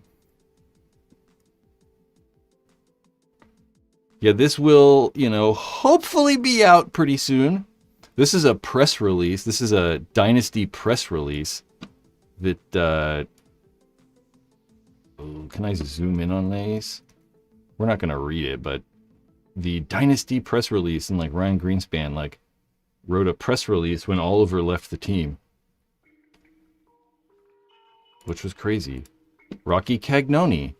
Yeah, this will, you know, hopefully be out pretty soon. This is a press release. This is a Dynasty press release that, oh, can I zoom in on these? We're not going to read it, but the Dynasty press release, and like Ryan Greenspan like wrote a press release when Oliver left the team, which was crazy. Rocky Cagnoni.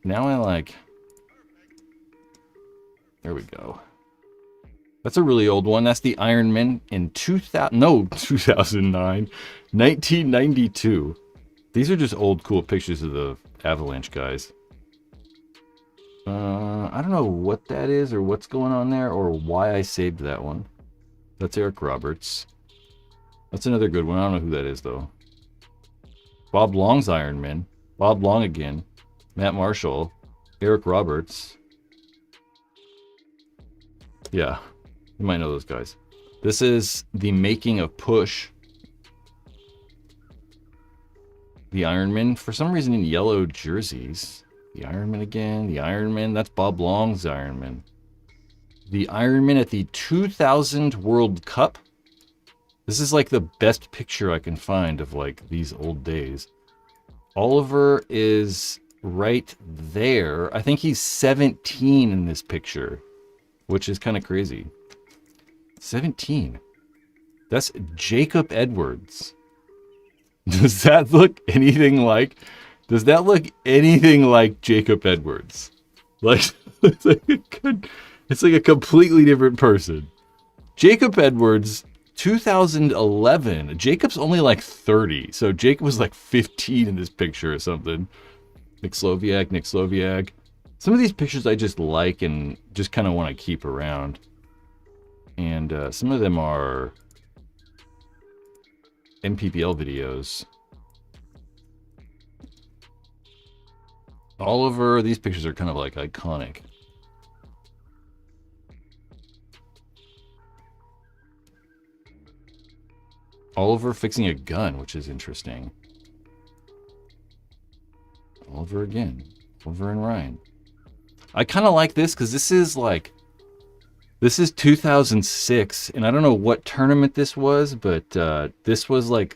Now I like... There we go. That's a really old one. That's the Ironman in 2009. 1992. These are just old cool pictures of the Avalanche guys. I don't know what that is or what's going on there or why I saved that one. That's Eric Roberts. That's another good one. I don't know who that is, though. Bob Long's Ironman. Bob Long again. Matt Marshall. Eric Roberts. Yeah. You might know those guys. This is the making of Push. The Ironman. For some reason in yellow jerseys. The Ironman again. The Ironman. That's Bob Long's Ironman. The Ironman at the 2000 World Cup. This is like the best picture I can find of like these old days. Oliver is right there. I think he's 17 in this picture, which is kind of crazy. 17. That's Jacob Edwards. Does that look anything like... Does that look anything like Jacob Edwards? Like, it's like a completely different person. Jacob Edwards, 2011. Jacob's only like 30, so Jacob was like 15 in this picture or something. Nick Sloviak. Some of these pictures I just like and just kind of want to keep around. And some of them are MPPL videos. Oliver, these pictures are kind of like iconic. Oliver fixing a gun, which is interesting. Oliver again. Oliver and Ryan. I kind of like this because this is 2006, and I don't know what tournament this was, but this was like,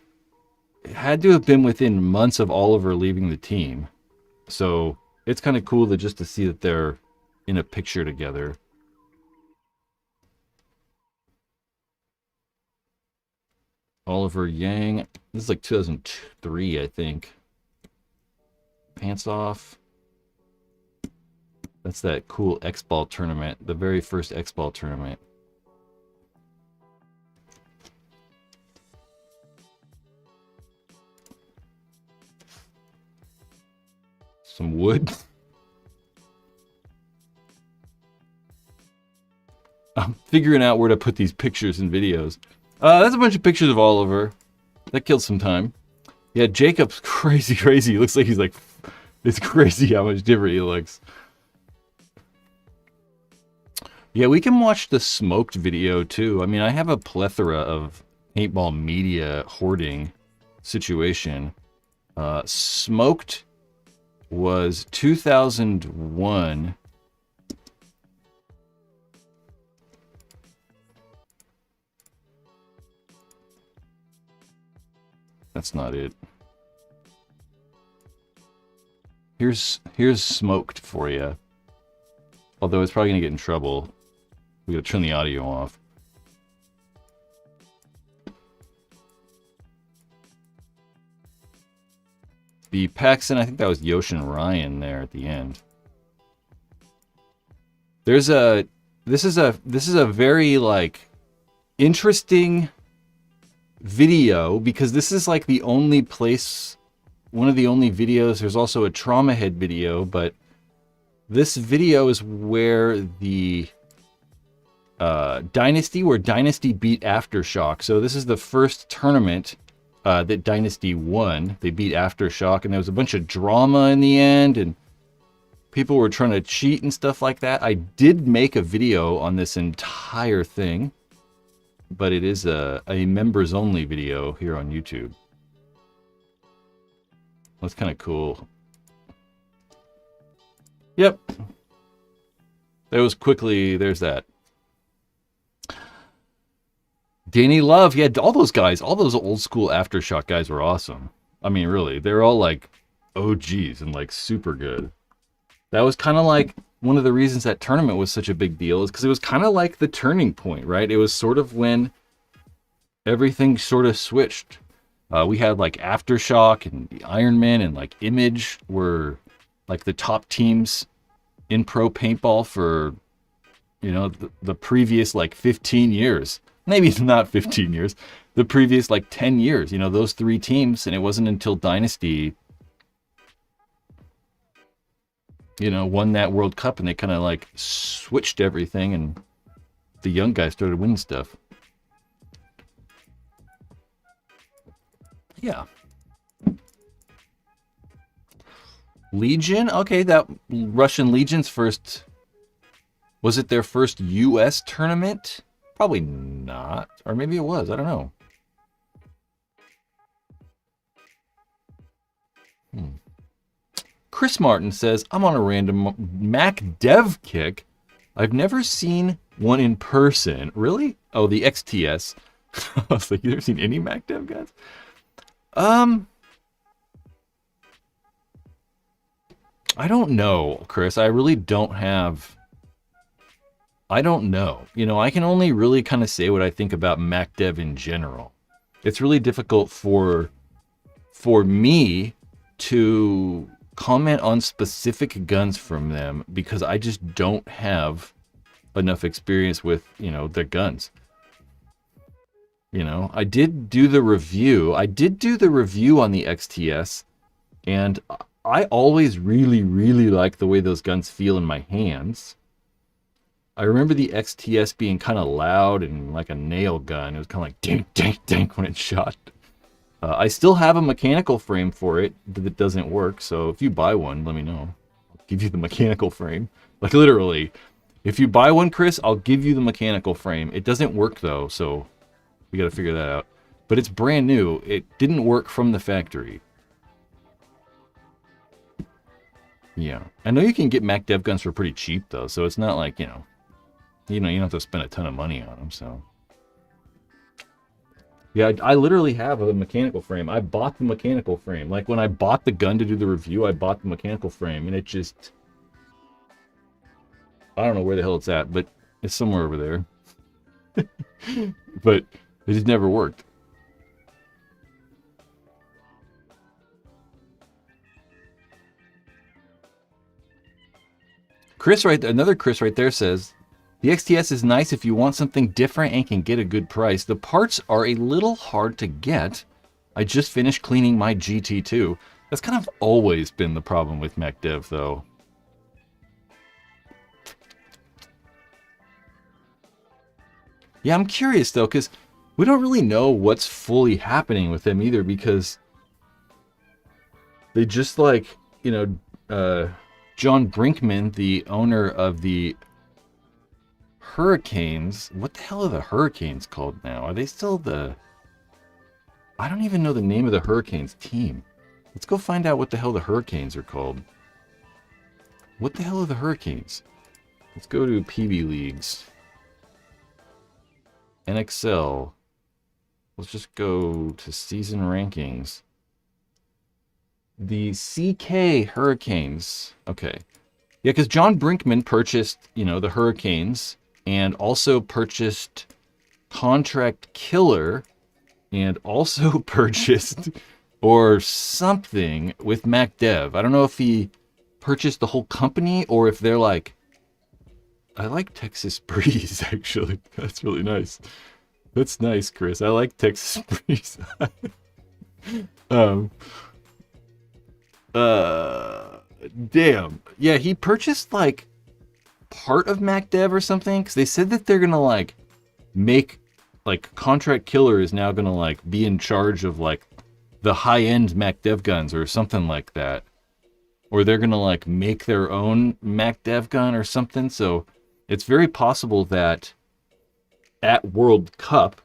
it had to have been within months of Oliver leaving the team. So it's kind of cool just to see that they're in a picture together. Oliver Yang. This is like 2003, I think. Pants off. That's that cool X-Ball tournament. The very first X-Ball tournament. Some wood. I'm figuring out where to put these pictures and videos. That's a bunch of pictures of Oliver. That killed some time. Yeah, Jacob's crazy. He looks like he's like... It's crazy how much different he looks. Yeah, we can watch the Smoked video too. I mean, I have a plethora of paintball media hoarding situation. Smoked was 2001. That's not it. Here's Smoked for you. Although it's probably gonna get in trouble. We gotta turn the audio off. The Paxton, I think that was Yosh and Ryan there at the end. This is a very like interesting video because this is like the only place, one of the only videos. There's also a Trauma Head video, but this video is where the Dynasty beat Aftershock. So this is the first tournament that Dynasty won. They beat Aftershock, and there was a bunch of drama in the end, and people were trying to cheat and stuff like that. I did make a video on this entire thing, but it is a members only video here on YouTube. That's kind of cool. Yep. There's that. Danny Love, yeah, all those guys, all those old school Aftershock guys were awesome. I mean, really, they're all like OGs and like super good. That was kind of like one of the reasons that tournament was such a big deal, is because it was kind of like the turning point, right? It was sort of when everything sort of switched. We had like Aftershock and the Iron Man and like Image were like the top teams in pro paintball for, you know, the previous like 15 years. Maybe it's not 15 years. The previous like 10 years, you know, those three teams. And it wasn't until Dynasty, you know, won that World Cup and they kind of like switched everything and the young guys started winning stuff. Yeah. Legion? Okay, that Russian Legion's first... Was it their first U.S. tournament? Probably not. Or maybe it was. I don't know. Chris Martin says, I'm on a random Mac dev kick. I've never seen one in person. Really? Oh, the XTS. I was like, you ever seen any Mac dev guys? I don't know, Chris. I really don't have... I don't know. You know, I can only really kind of say what I think about Mac dev in general. It's really difficult for me to comment on specific guns from them because I just don't have enough experience with, you know, their guns. You know, I did do the review. I did do the review on the XTS, and I always really, really like the way those guns feel in my hands. I remember the XTS being kind of loud and like a nail gun. It was kind of like dink, dink, dink when it shot. I still have a mechanical frame for it that doesn't work, so if you buy one, let me know. I'll give you the mechanical frame. Like literally, if you buy one, Chris, I'll give you the mechanical frame. It doesn't work though, so we got to figure that out. But it's brand new. It didn't work from the factory. Yeah. I know you can get Mac dev guns for pretty cheap though, so it's not like, you don't have to spend a ton of money on them, so. Yeah, I literally have a mechanical frame. I bought the mechanical frame. Like when I bought the gun to do the review, I bought the mechanical frame and it just... I don't know where the hell it's at, but it's somewhere over there. But it just never worked. Another Chris right there says, the XTS is nice if you want something different and can get a good price. The parts are a little hard to get. I just finished cleaning my GT2. That's kind of always been the problem with Mac Dev, though. Yeah, I'm curious, though, because we don't really know what's fully happening with them either, because they just like, John Brinkman, the owner of the Hurricanes. What the hell are the Hurricanes called now? Are they still the... I don't even know the name of the Hurricanes team. Let's go find out what the hell the Hurricanes are called. What the hell are the Hurricanes? Let's go to PB Leagues. NXL. Let's just go to season rankings. The CK Hurricanes. Okay. Yeah, because John Brinkman purchased, the Hurricanes and also purchased Contract Killer and also purchased or something with Mac Dev. I don't know if he purchased the whole company or if they're like, I like Texas Breeze, actually. That's really nice. That's nice, Chris. I like Texas Breeze. Damn. Yeah, he purchased like part of Mac Dev or something, because they said that they're gonna like make like Contract Killer is now gonna like be in charge of like the high-end Mac Dev guns or something like that, or they're gonna like make their own Mac Dev gun or something. So it's very possible that at World Cup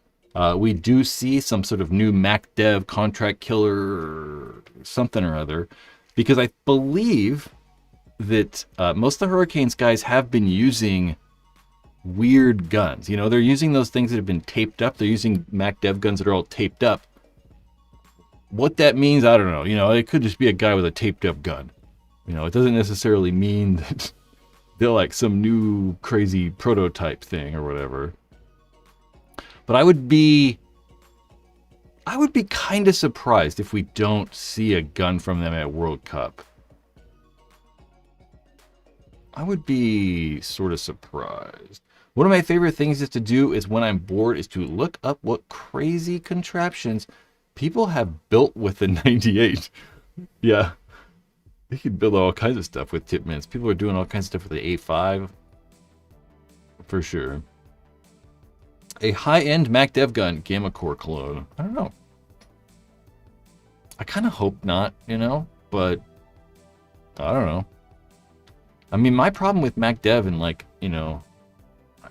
we do see some sort of new Mac Dev Contract Killer or something or other, because I believe that most of the Hurricanes guys have been using weird guns. They're using those things that have been taped up. They're using Mac Dev guns that are all taped up. What that means, I don't know. It could just be a guy with a taped up gun. You know, it doesn't necessarily mean that they're like some new crazy prototype thing or whatever. But I would be kind of surprised if we don't see a gun from them at World Cup. I would be sort of surprised. One of my favorite things is to do is when I'm bored is to look up what crazy contraptions people have built with the 98. Yeah. You could build all kinds of stuff with tip mints. People are doing all kinds of stuff with the A5. For sure. A high-end Mac Dev gun, Gamma Core clone. I don't know. I kind of hope not, you know? But, I don't know. I mean, my problem with Mac Dev and, like, you know...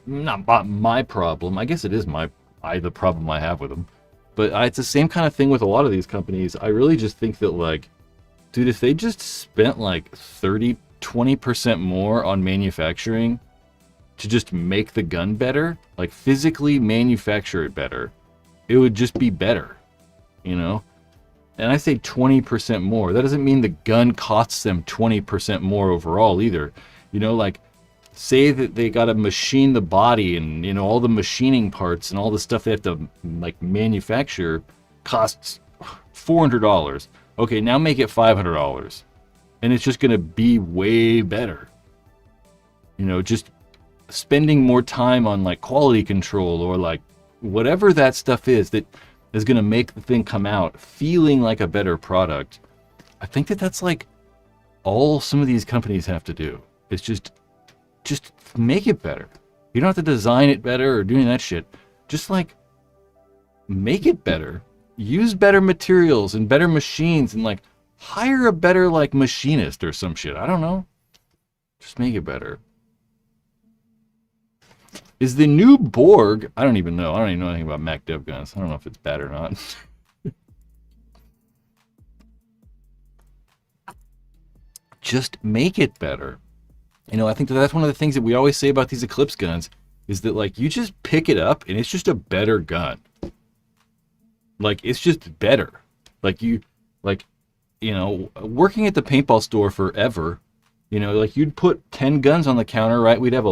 Not my problem. I guess it is the problem I have with them. But it's the same kind of thing with a lot of these companies. I really just think that, like... Dude, if they just spent, like, 20% more on manufacturing... to just make the gun better, like physically manufacture it better, it would just be better, you know? And I say 20% more. That doesn't mean the gun costs them 20% more overall either. You know, like, say that they got to machine the body and, you know, all the machining parts and all the stuff they have to, like, manufacture costs $400. Okay, now make it $500. And it's just going to be way better. You know, just spending more time on like quality control or like whatever that stuff is that is going to make the thing come out feeling like a better product. I think that that's like all some of these companies have to do. It's just make it better. You don't have to design it better or doing that shit. Just like make it better. Use better materials and better machines and like hire a better like machinist or some shit. I don't know. Just make it better. Is the new Borg... I don't even know. I don't even know anything about Mac Dev guns. I don't know if it's bad or not. Just make it better. You know, I think that's one of the things that we always say about these Eclipse guns is that, like, you just pick it up and it's just a better gun. Like, it's just better. Like, you know, working at the paintball store forever... You know, like you'd put 10 guns on the counter, right? You could have a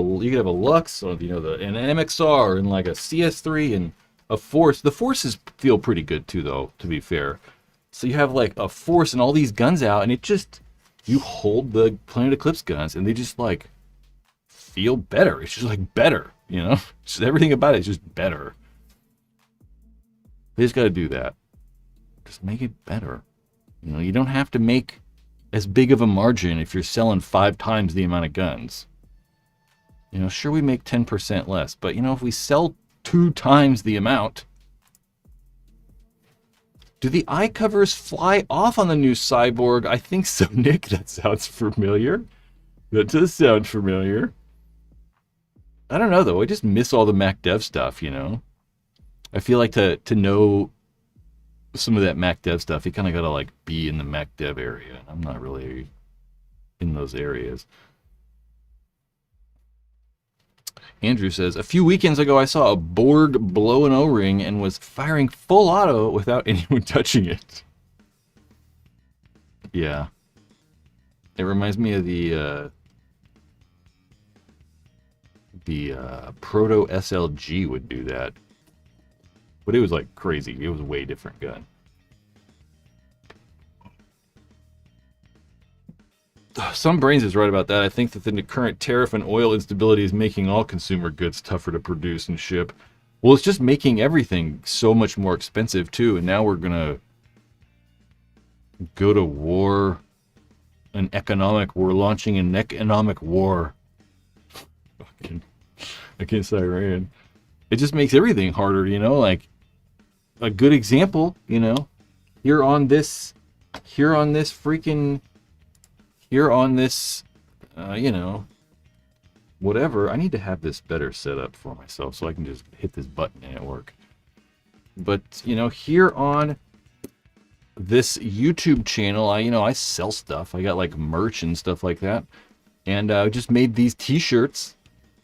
Lux, or, you know, an MXR, and like a CS3 and a Force. The Forces feel pretty good too, though, to be fair. So you have like a Force and all these guns out, and it just, you hold the Planet Eclipse guns, and they just like feel better. It's just like better, you know? Just everything about it is just better. They just got to do that. Just make it better. You know, you don't have to make as big of a margin if you're selling 5 times the amount of guns. You know, sure, we make 10% less, but, you know, if we sell 2 times the amount... Do the eye covers fly off on the new Cyborg? I think so, Nick. That sounds familiar. That does sound familiar. I don't know, though. I just miss all the Mac Dev stuff, you know? I feel like to know some of that Mac Dev stuff, you kind of got to like be in the Mac Dev area. I'm not really in those areas. Andrew says, a few weekends ago I saw a Borg blow an O-ring and was firing full auto without anyone touching it. Yeah. It reminds me of the Proto SLG would do that. But it was like crazy. It was a way different gun. Some Brains is right about that. I think that the current tariff and oil instability is making all consumer goods tougher to produce and ship. Well, it's just making everything so much more expensive too. And now we're gonna go to war, we're launching an economic war against Iran. It just makes everything harder, you know, like a good example, you know, here on this, you know, whatever. I need to have this better set up for myself so I can just hit this button and it work. But, you know, here on this YouTube channel, I sell stuff. I got like merch and stuff like that. And I just made these t-shirts,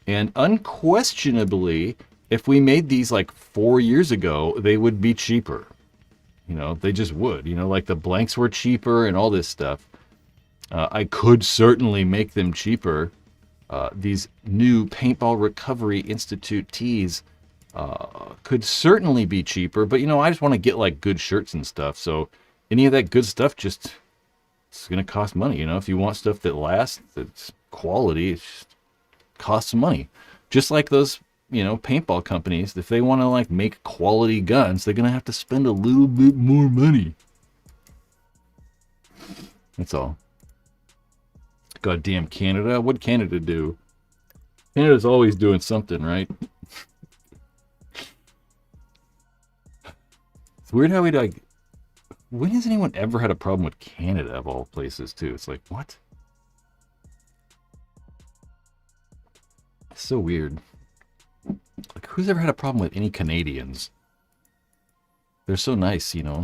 and unquestionably, if we made these like 4 years ago, they would be cheaper. You know, they just would. You know, like the blanks were cheaper and all this stuff. I could certainly make them cheaper. These new Paintball Recovery Institute tees could certainly be cheaper, but I just want to get like good shirts and stuff. So any of that good stuff just it's gonna cost money. If you want stuff that lasts, that's quality, it just costs money. Just like those paintball companies, if they want to like make quality guns, they're gonna have to spend a little bit more money. That's all. Goddamn Canada. What'd Canada do? Canada's always doing something, right? It's weird how we like. When has anyone ever had a problem with Canada of all places, too? It's like, what? It's so weird. Like, who's ever had a problem with any Canadians? They're so nice, They're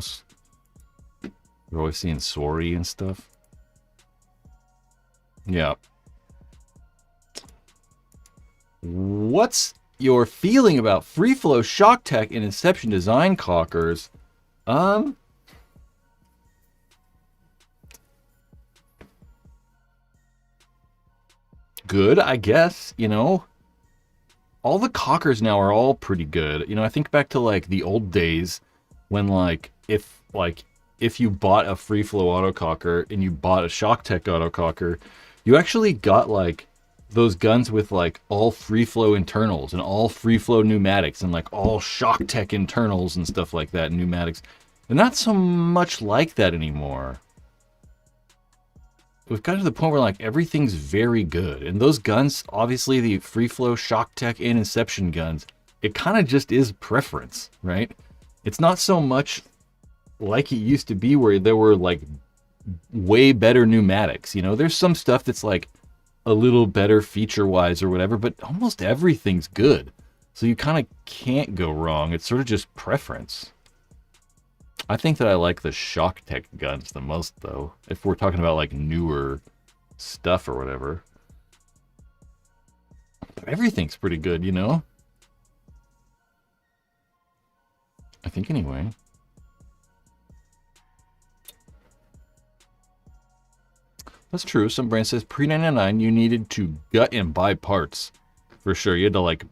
always saying sorry and stuff. Yeah. What's your feeling about free flow shock tech and Inception design cockers? Good, I guess, all the cockers now are all pretty good. I think back to like the old days when if you bought a free flow autococker and you bought a shock tech autococker, you actually got like those guns with like all free flow internals and all free flow pneumatics and like all shock tech internals and stuff like that, pneumatics. And not so much like that anymore. We've gotten to the point where like everything's very good. And those guns, obviously the free flow shock tech and Inception guns, it kind of just is preference, right? It's not so much like it used to be where there were like way better pneumatics. There's some stuff that's like a little better feature wise or whatever, but almost everything's good. So you kind of can't go wrong. It's sort of just preference. I think that I like the shock tech guns the most, though, if we're talking about like newer stuff or whatever. But everything's pretty good, I think anyway. That's true. Some brand says pre-99 you needed to gut and buy parts. For sure. You had to like,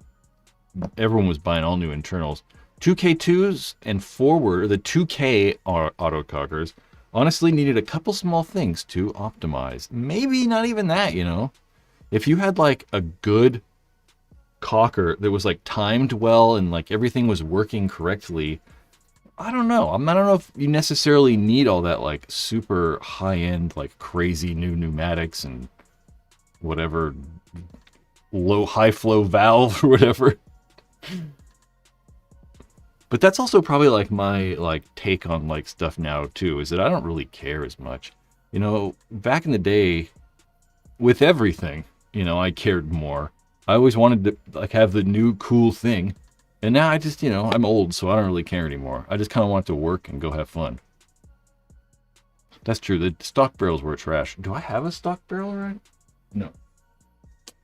everyone was buying all new internals. 2K2s and forward, the 2K autocockers, honestly needed a couple small things to optimize. Maybe not even that, If you had like a good cocker that was like timed well and like everything was working correctly, I don't know. I don't know if you necessarily need all that like super high-end, like crazy new pneumatics and whatever high flow valve or whatever. But that's also probably like my like take on like stuff now too, is that I don't really care as much. Back in the day with everything, I cared more. I always wanted to like have the new cool thing. And now I just, I'm old, so I don't really care anymore. I just kind of want it to work and go have fun. That's true. The stock barrels were trash. Do I have a stock barrel right? No.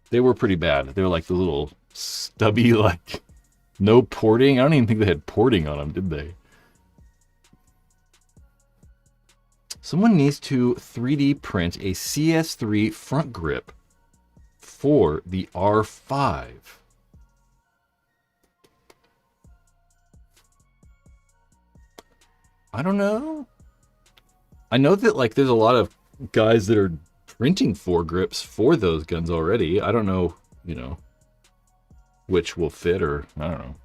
They were pretty bad. They were like the little stubby, like, no porting. I don't even think they had porting on them, did they? Someone needs to 3D print a CS3 front grip for the R5. I don't know. I know that like there's a lot of guys that are printing foregrips for those guns already. I don't know, which will fit or I don't know.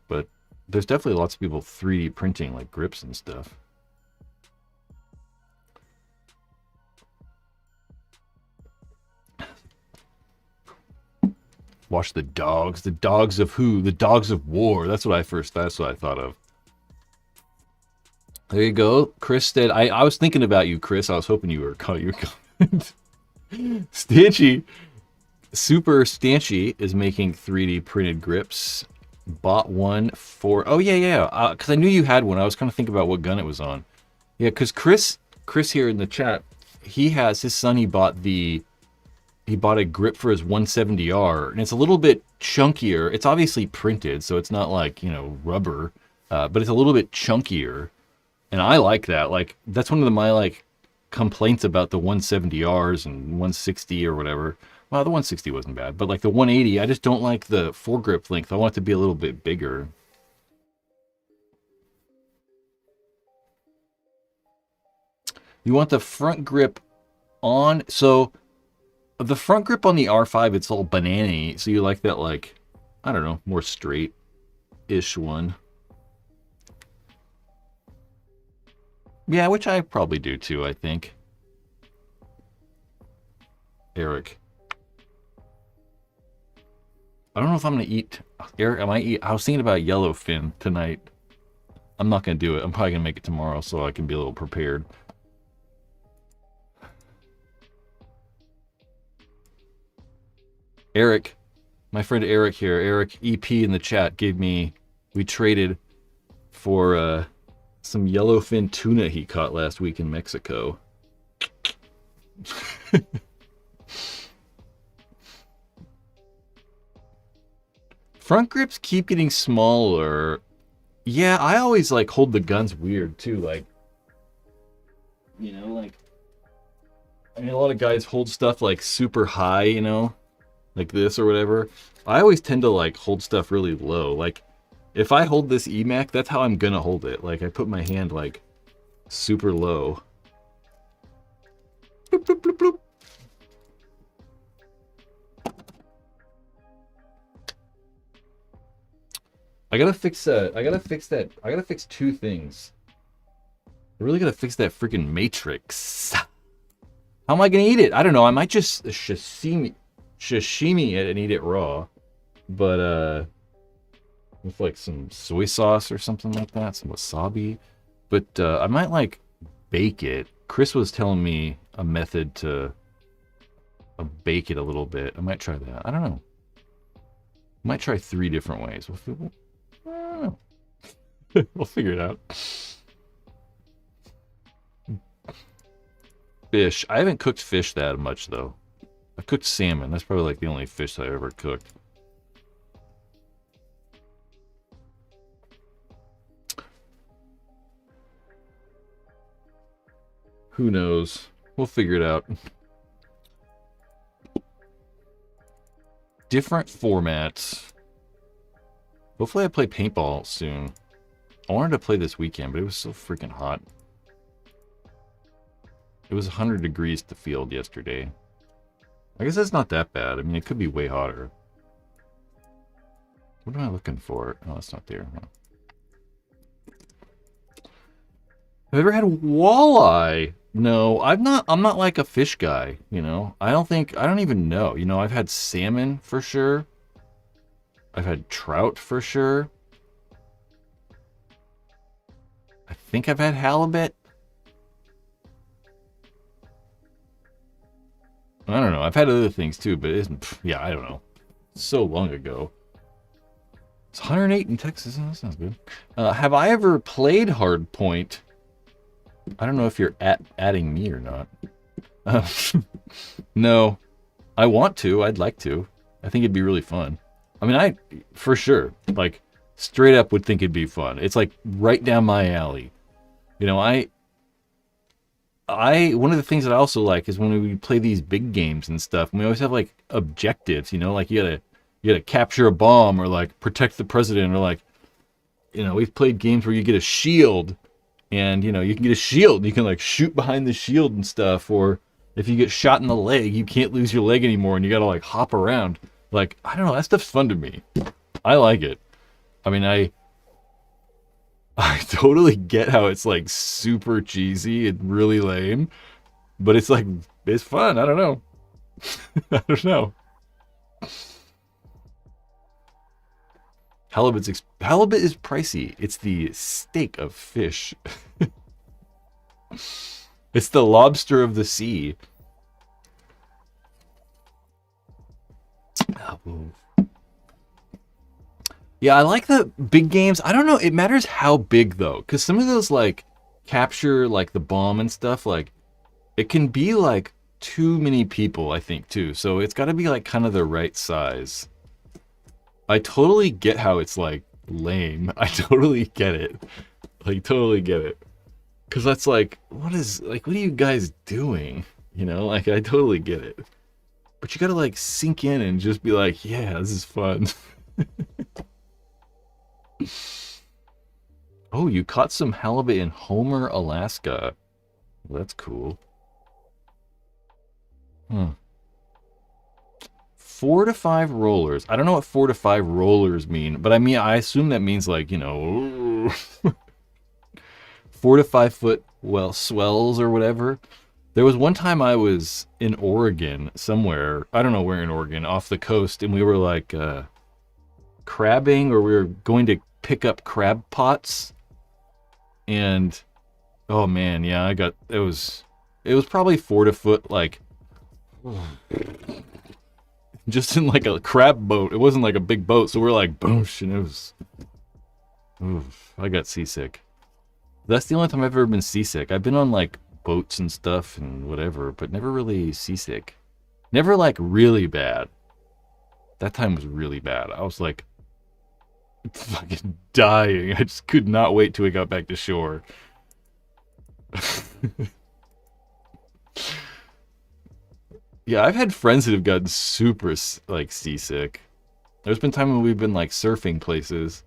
But there's definitely lots of people 3D printing like grips and stuff. Watch the dogs. The dogs of who? The dogs of war. That's what I thought of. There you go. Chris said, I was thinking about you, Chris. I was hoping you were caught your comment. Stanchy, Super Stanchy is making 3D printed grips. Bought one for, oh yeah. Because I knew you had one. I was kind of thinking about what gun it was on. Yeah, because Chris here in the chat, his son, he bought a grip for his 170R, and it's a little bit chunkier. It's obviously printed, so it's not like, rubber, but it's a little bit chunkier. And I like that. Like, that's one of my, like, complaints about the 170Rs and 160 or whatever. Well, the 160 wasn't bad, but like the 180, I just don't like the foregrip length. I want it to be a little bit bigger. You want the front grip on, so the front grip on the R5, it's all banana-y, so you like that, like, I don't know, more straight-ish one. Yeah, which I probably do too, I think. Eric. I don't know if I'm going to eat. Eric, I might eat. I was thinking about yellowfin tonight. I'm not going to do it. I'm probably going to make it tomorrow so I can be a little prepared. Eric, my friend Eric here, Eric EP in the chat we traded for some yellowfin tuna he caught last week in Mexico. Front grips keep getting smaller. Yeah, I always like hold the guns weird too, like, you know, like, I mean, a lot of guys hold stuff like super high, you know, like this or whatever. I always tend to like hold stuff really low. Like if I hold this EMAC, that's how I'm gonna hold it. Like I put my hand like super low. Bloop, bloop, bloop, bloop. I gotta fix two things. I really gotta fix that freaking matrix. How am I gonna eat it? I don't know. I might just sashimi it and eat it raw. But with like some soy sauce or something like that, some wasabi. But I might like bake it. Chris was telling me a method to bake it a little bit. I might try that. I don't know. I might try 3 different ways. I don't know. We'll figure it out. Fish. I haven't cooked fish that much though. I cooked salmon. That's probably like the only fish I ever cooked. Who knows? We'll figure it out. Different formats. Hopefully I play paintball soon. I wanted to play this weekend, but it was so freaking hot. It was 100 degrees to field yesterday. I guess that's not that bad. I mean, it could be way hotter. What am I looking for? Oh, it's not there. Huh? Have you ever had walleye? No, I'm not like a fish guy, you know? I don't even know. You know, I've had salmon for sure. I've had trout for sure. I think I've had halibut. I don't know. I've had other things too, but it isn't. Yeah, I don't know. So long ago. It's 108 in Texas. That sounds good. Have I ever played Hardpoint? I don't know if you're adding me or not. No. I want to. I'd like to. I think it'd be really fun. I mean, for sure, like, straight up would think it'd be fun. It's like right down my alley. You know, one of the things that I also like is when we play these big games and stuff, and we always have like objectives, you know, like you gotta capture a bomb or like protect the president or like, you know, we've played games where you get a shield and, you know, you can get a shield, you can like shoot behind the shield and stuff, or if you get shot in the leg, you can't lose your leg anymore and you gotta like hop around. Like, I don't know, that stuff's fun to me. I like it. I mean, I totally get how it's like super cheesy and really lame, but it's like, it's fun. I don't know. I don't know. Halibut is pricey. It's the steak of fish. It's the lobster of the sea. Yeah, I like the big games. I don't know. It matters how big though, because some of those like capture like the bomb and stuff, like it can be like too many people, I think too. So it's got to be like kind of the right size. I totally get how it's like lame. I totally get it. Like totally get it. Because that's like, what are you guys doing? You know, like, I totally get it. But you gotta, like, sink in and just be like, yeah, this is fun. Oh, you caught some halibut in Homer, Alaska. Well, that's cool. 4 to 5 rollers. I don't know what 4 to 5 rollers mean, but I mean, I assume that means like, 4 to 5 foot, well, swells or whatever. There was one time I was in Oregon somewhere, I don't know where in Oregon, off the coast, and we were like crabbing, or we were going to pick up crab pots. And oh man, yeah, it was probably 4 to foot, like just in like a crab boat. It wasn't like a big boat, so we're like boosh, and it was, oof, I got seasick. That's the only time I've ever been seasick. I've been on like boats and stuff and whatever, but never really seasick. Never like really bad. That time was really bad. I was like fucking dying. I just could not wait till we got back to shore. Yeah, I've had friends that have gotten super like seasick. There's been time when we've been like surfing places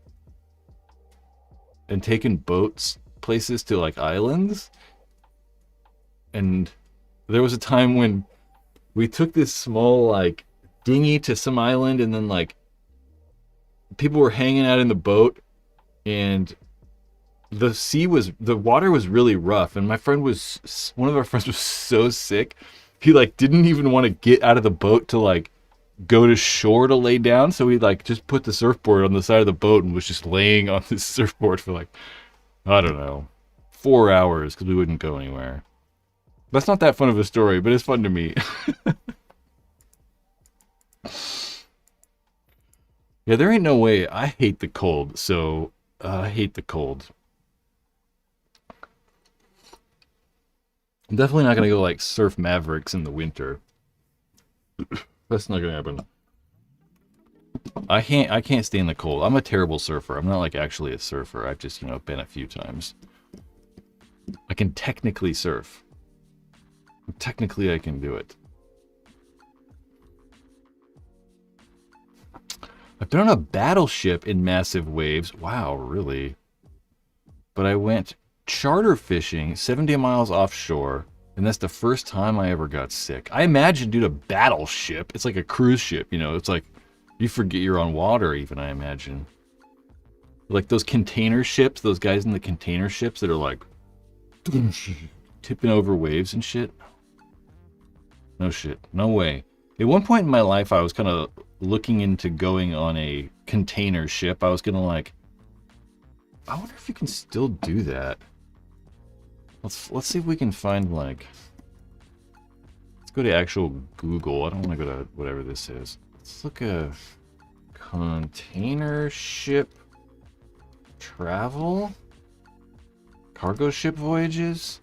and taken boats places to like islands. And there was a time when we took this small like dinghy to some island, and then like people were hanging out in the boat, and the water was really rough, and one of our friends was so sick, he like didn't even want to get out of the boat to like go to shore to lay down, so he like just put the surfboard on the side of the boat and was just laying on this surfboard for like, I don't know, 4 hours, because we wouldn't go anywhere. That's not that fun of a story, but it's fun to me. Yeah, there ain't no way. I hate the cold, so I hate the cold. I'm definitely not gonna go like surf Mavericks in the winter. That's not gonna happen. I can't stay in the cold. I'm a terrible surfer. I'm not like actually a surfer. I've just, been a few times. I can technically surf. Technically I can do it. I've been on a battleship in massive waves. Wow, really? But I went charter fishing 70 miles offshore, and that's the first time I ever got sick. I imagine, dude, a battleship, it's like a cruise ship, it's like you forget you're on water even, I imagine. Like those container ships, those guys in the container ships that are like tipping over waves and shit. No shit, no way. At one point in my life, I was kind of looking into going on a container ship. I was gonna like, I wonder if you can still do that. Let's see if we can find like, let's go to actual Google. I don't want to go to whatever this is. Let's look at container ship travel, cargo ship voyages.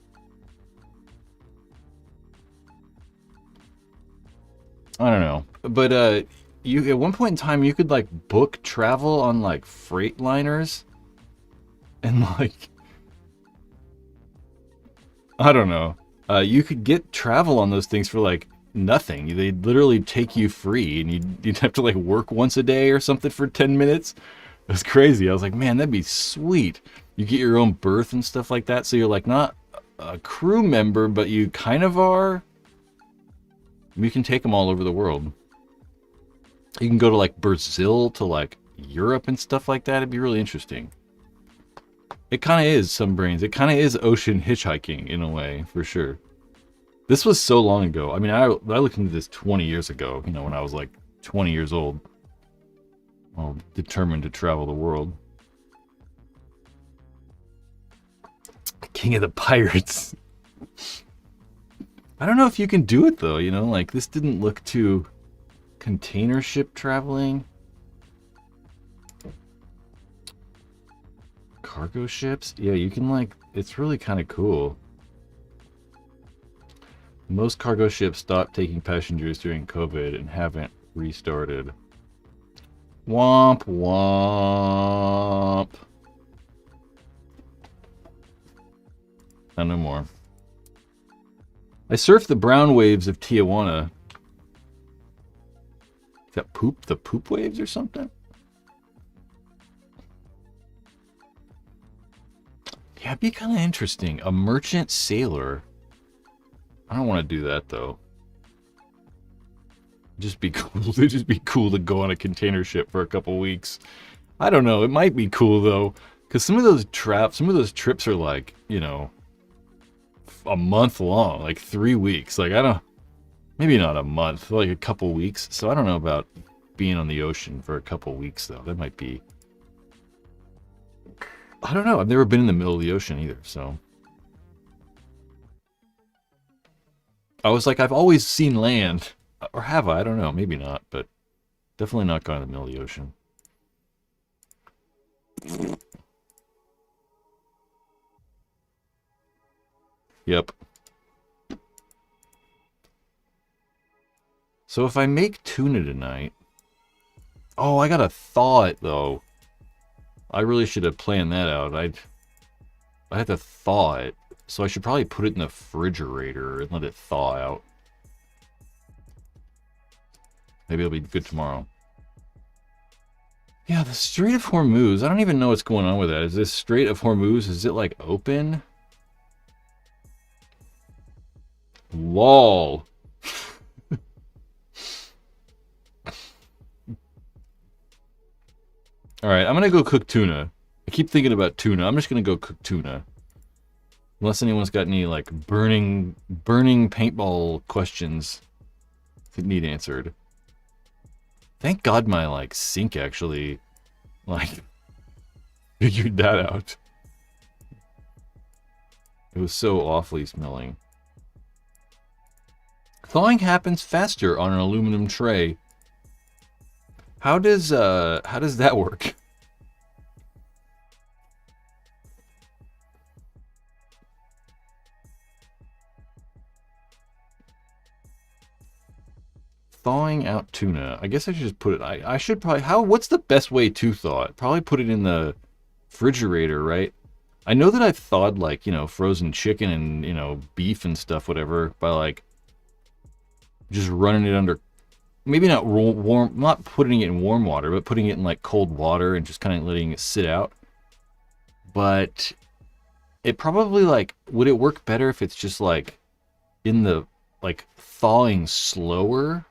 I don't know, but you at one point in time you could like book travel on like freight liners, and like, I don't know, you could get travel on those things for like nothing. They'd literally take you free, and you'd have to like work once a day or something for 10 minutes. It was crazy. I was like, man, that'd be sweet. You get your own berth and stuff like that, so you're like not a crew member, but you kind of are. You can take them all over the world. You can go to like Brazil, to like Europe and stuff like that. It'd be really interesting. It kind of is some brains. It kind of is ocean hitchhiking in a way, for sure. This was so long ago. I mean, I looked into this 20 years ago, when I was like 20 years old. Well, determined to travel the world. King of the Pirates. I don't know if you can do it though, like this didn't look too container ship traveling. Cargo ships? Yeah, you can like, it's really kind of cool. Most cargo ships stopped taking passengers during COVID and haven't restarted. Womp womp. Not no more. I surfed the brown waves of Tijuana. Is that poop? The poop waves or something? Yeah, it'd be kind of interesting. A merchant sailor. I don't want to do that though. Just be cool. It'd just be cool to go on a container ship for a couple weeks. I don't know. It might be cool though, because some of those trips are like, you know, a month long, like 3 weeks. Like maybe not a month, like a couple weeks. So I don't know about being on the ocean for a couple weeks though. That might be. I don't know. I've never been in the middle of the ocean either, so. I was like, I've always seen land. Or have I? I don't know. Maybe not, but definitely not gone in the middle of the ocean. Yep. So if I make tuna tonight... Oh, I gotta thaw it, though. I really should have planned that out. I had to thaw it. So I should probably put it in the refrigerator and let it thaw out. Maybe it'll be good tomorrow. Yeah, the Strait of Hormuz. I don't even know what's going on with that. Is this Strait of Hormuz, is it like open? LOL. Alright, I'm gonna go cook tuna. I keep thinking about tuna. I'm just gonna go cook tuna. Unless anyone's got any, like, burning paintball questions that need answered. Thank God my, like, sink actually, like, figured that out. It was so awfully smelling. Thawing happens faster on an aluminum tray. How does that work? Thawing out tuna. I guess I should just put it... I should probably... What's the best way to thaw it? Probably put it in the refrigerator, right? I know that I've thawed, like, you know, frozen chicken and, you know, beef and stuff, whatever, by, like, just running it under... Maybe not warm... Not putting it in warm water, but putting it in, like, cold water and just kind of letting it sit out. But it probably, like... Would it work better if it's just, like, in the... Like, thawing slower?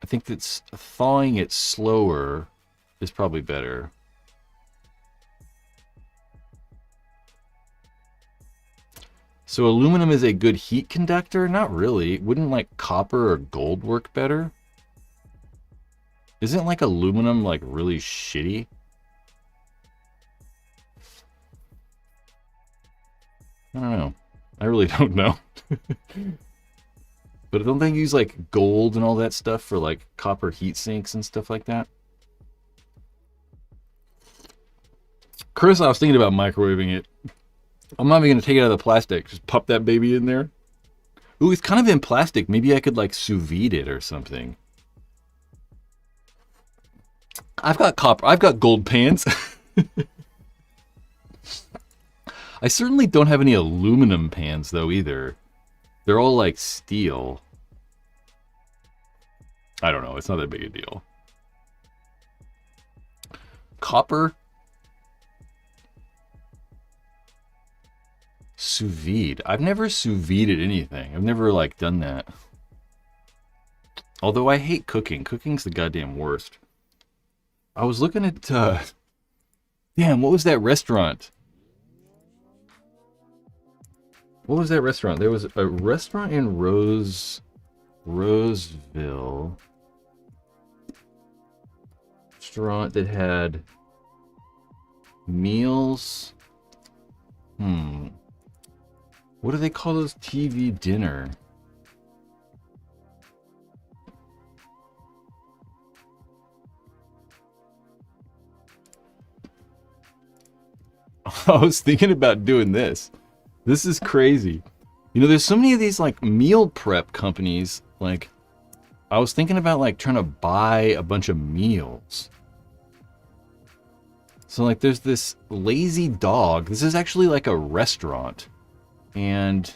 I think that's thawing it slower is probably better. So aluminum is a good heat conductor? Not really. Wouldn't like copper or gold work better? Isn't like aluminum like really shitty? I don't know. I really don't know. But don't they use like gold and all that stuff for like copper heat sinks and stuff like that? Chris, I was thinking about microwaving it. I'm not even going to take it out of the plastic. Just pop that baby in there. Ooh, it's kind of in plastic. Maybe I could like sous vide it or something. I've got copper. I've got gold pans. I certainly don't have any aluminum pans though either. They're all like steel. I don't know. It's not that big a deal. Copper. Sous vide. I've never sous vide'd anything. I've never like done that. Although I hate cooking. Cooking's the goddamn worst. I was looking at damn, what was that restaurant? What was that restaurant? There was a restaurant in Roseville. Restaurant that had meals. What do they call those? TV dinner. I was thinking about doing this. This is crazy. You know, there's so many of these like meal prep companies. Like, I was thinking about like trying to buy a bunch of meals. So like there's this Lazy Dog. This is actually like a restaurant. And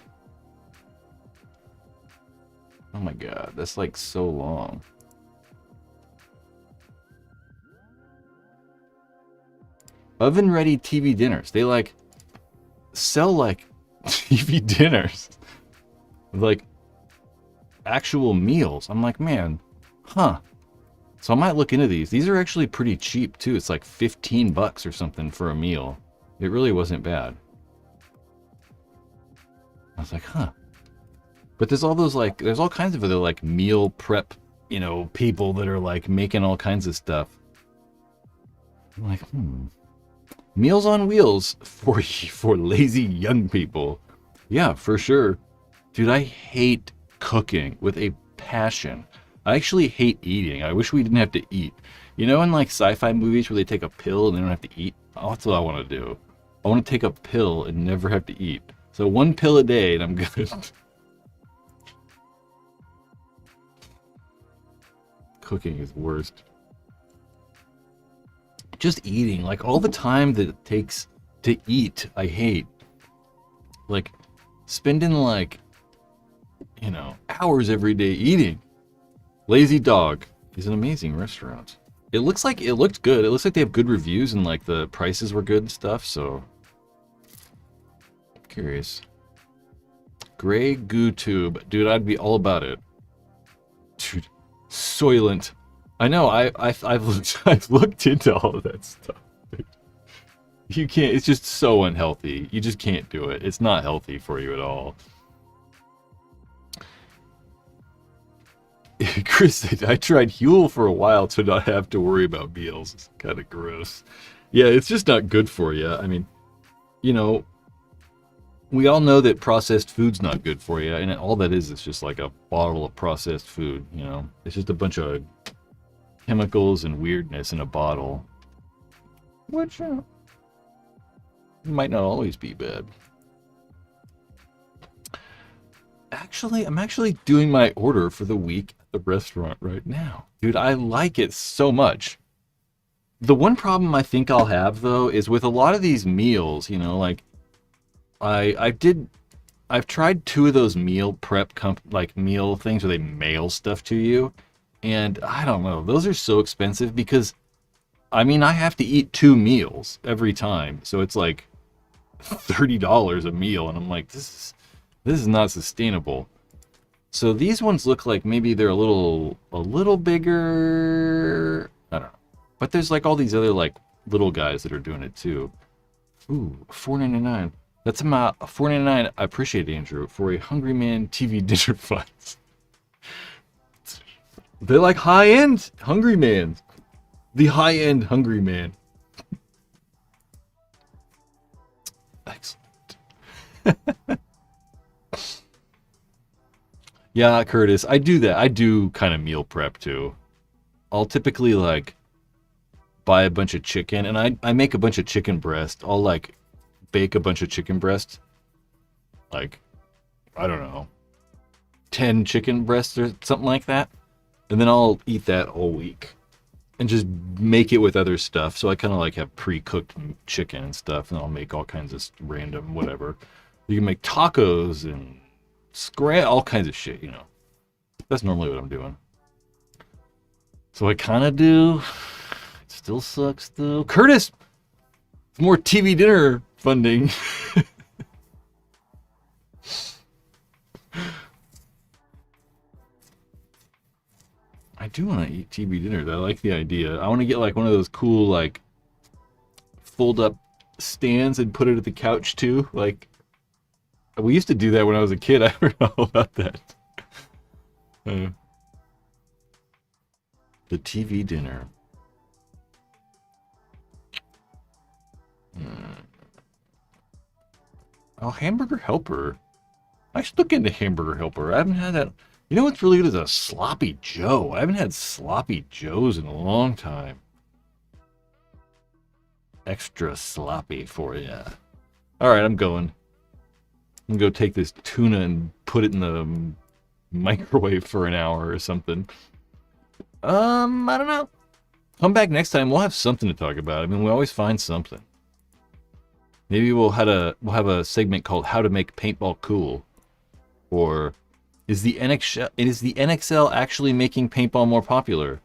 oh my god, that's like so long. Oven ready TV dinners. They like sell like TV dinners. Like actual meals. I'm like, man, huh. So I might look into these. These are actually pretty cheap too. It's like 15 bucks or something for a meal. It really wasn't bad. I was like, huh. But there's all those like, there's all kinds of other like meal prep, you know, people that are like making all kinds of stuff. I'm like, Meals on Wheels for lazy young people. Yeah, for sure. Dude, I hate cooking with a passion. I actually hate eating. I wish we didn't have to eat. You know, in like sci-fi movies where they take a pill and they don't have to eat? Oh, that's what I want to do. I want to take a pill and never have to eat. So 1 pill a day and I'm good. Cooking is worst. Just eating, like all the time that it takes to eat, I hate. Like spending like, you know, hours every day eating. Lazy Dog is an amazing restaurant. It looks like it looked good. It looks like they have good reviews and like the prices were good and stuff, so I'm curious. Grey Goo Tube. Dude, I'd be all about it. Dude, Soylent. I know, I've looked into all of that stuff. You can't, it's just so unhealthy. You just can't do it. It's not healthy for you at all. Chris said, I tried Huel for a while to not have to worry about meals. It's kind of gross. Yeah, it's just not good for you. I mean, you know, we all know that processed food's not good for you, and all that is just like a bottle of processed food, you know? It's just a bunch of chemicals and weirdness in a bottle. Which, might not always be bad. Actually, I'm actually doing my order for the week at the restaurant right now. Dude, I like it so much. The one problem I think I'll have, though, is with a lot of these meals, you know, like, I've tried 2 of those meal prep, like, meal things where they mail stuff to you, and I don't know, those are so expensive because, I mean, I have to eat 2 meals every time, so it's like $30 a meal, and I'm like, this is not sustainable. So these ones look like maybe they're a little bigger. I don't know. But there's like all these other like little guys that are doing it too. Ooh, $4.99. That's about $4.99. I appreciate it, Andrew, for a Hungry Man TV dinner funds. They're like high-end Hungry Man. The high-end Hungry Man. Excellent. Yeah, Curtis, I do that. I do kind of meal prep too. I'll typically like buy a bunch of chicken, and I make a bunch of chicken breast. I'll like bake a bunch of chicken breast. Like, I don't know, 10 chicken breasts or something like that. And then I'll eat that all week and just make it with other stuff. So I kind of like have pre-cooked chicken and stuff, and I'll make all kinds of random whatever. You can make tacos and all kinds of shit, you know. That's normally what I'm doing. So I kind of do. It still sucks though. Curtis, more TV dinner funding. I do want to eat TV dinner. I like the idea. I want to get like one of those cool like fold up stands and put it at the couch too. Like, we used to do that when I was a kid. I heard all about that. The TV dinner. Oh, Hamburger Helper. I should look into Hamburger Helper. I haven't had that. You know what's really good is a Sloppy Joe. I haven't had Sloppy Joes in a long time. Extra sloppy for you. All right, I'm going. I'm gonna go take this tuna and put it in the microwave for an hour or something. I don't know. Come back next time. We'll have something to talk about. I mean, we always find something. Maybe we'll have a segment called "How to Make Paintball Cool," or is the NXL actually making paintball more popular,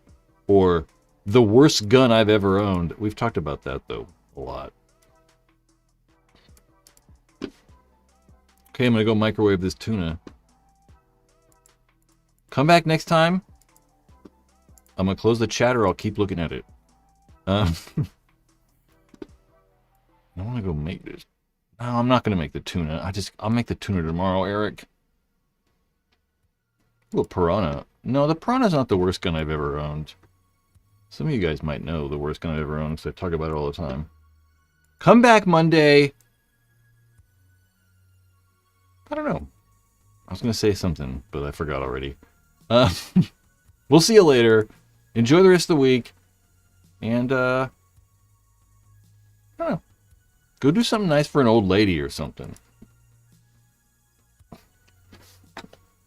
or the worst gun I've ever owned. We've talked about that though a lot. Okay, I'm gonna go microwave this tuna. Come back next time. I'm gonna close the chat or I'll keep looking at it. I want to go make this. No, I'm not gonna make the tuna. I'll make the tuna tomorrow, Eric. Ooh, a piranha. No, the piranha's not the worst gun I've ever owned. Some of you guys might know the worst gun I've ever owned because I talk about it all the time. Come back Monday. I don't know. I was going to say something, but I forgot already. We'll see you later. Enjoy the rest of the week. And, I don't know. Go do something nice for an old lady or something.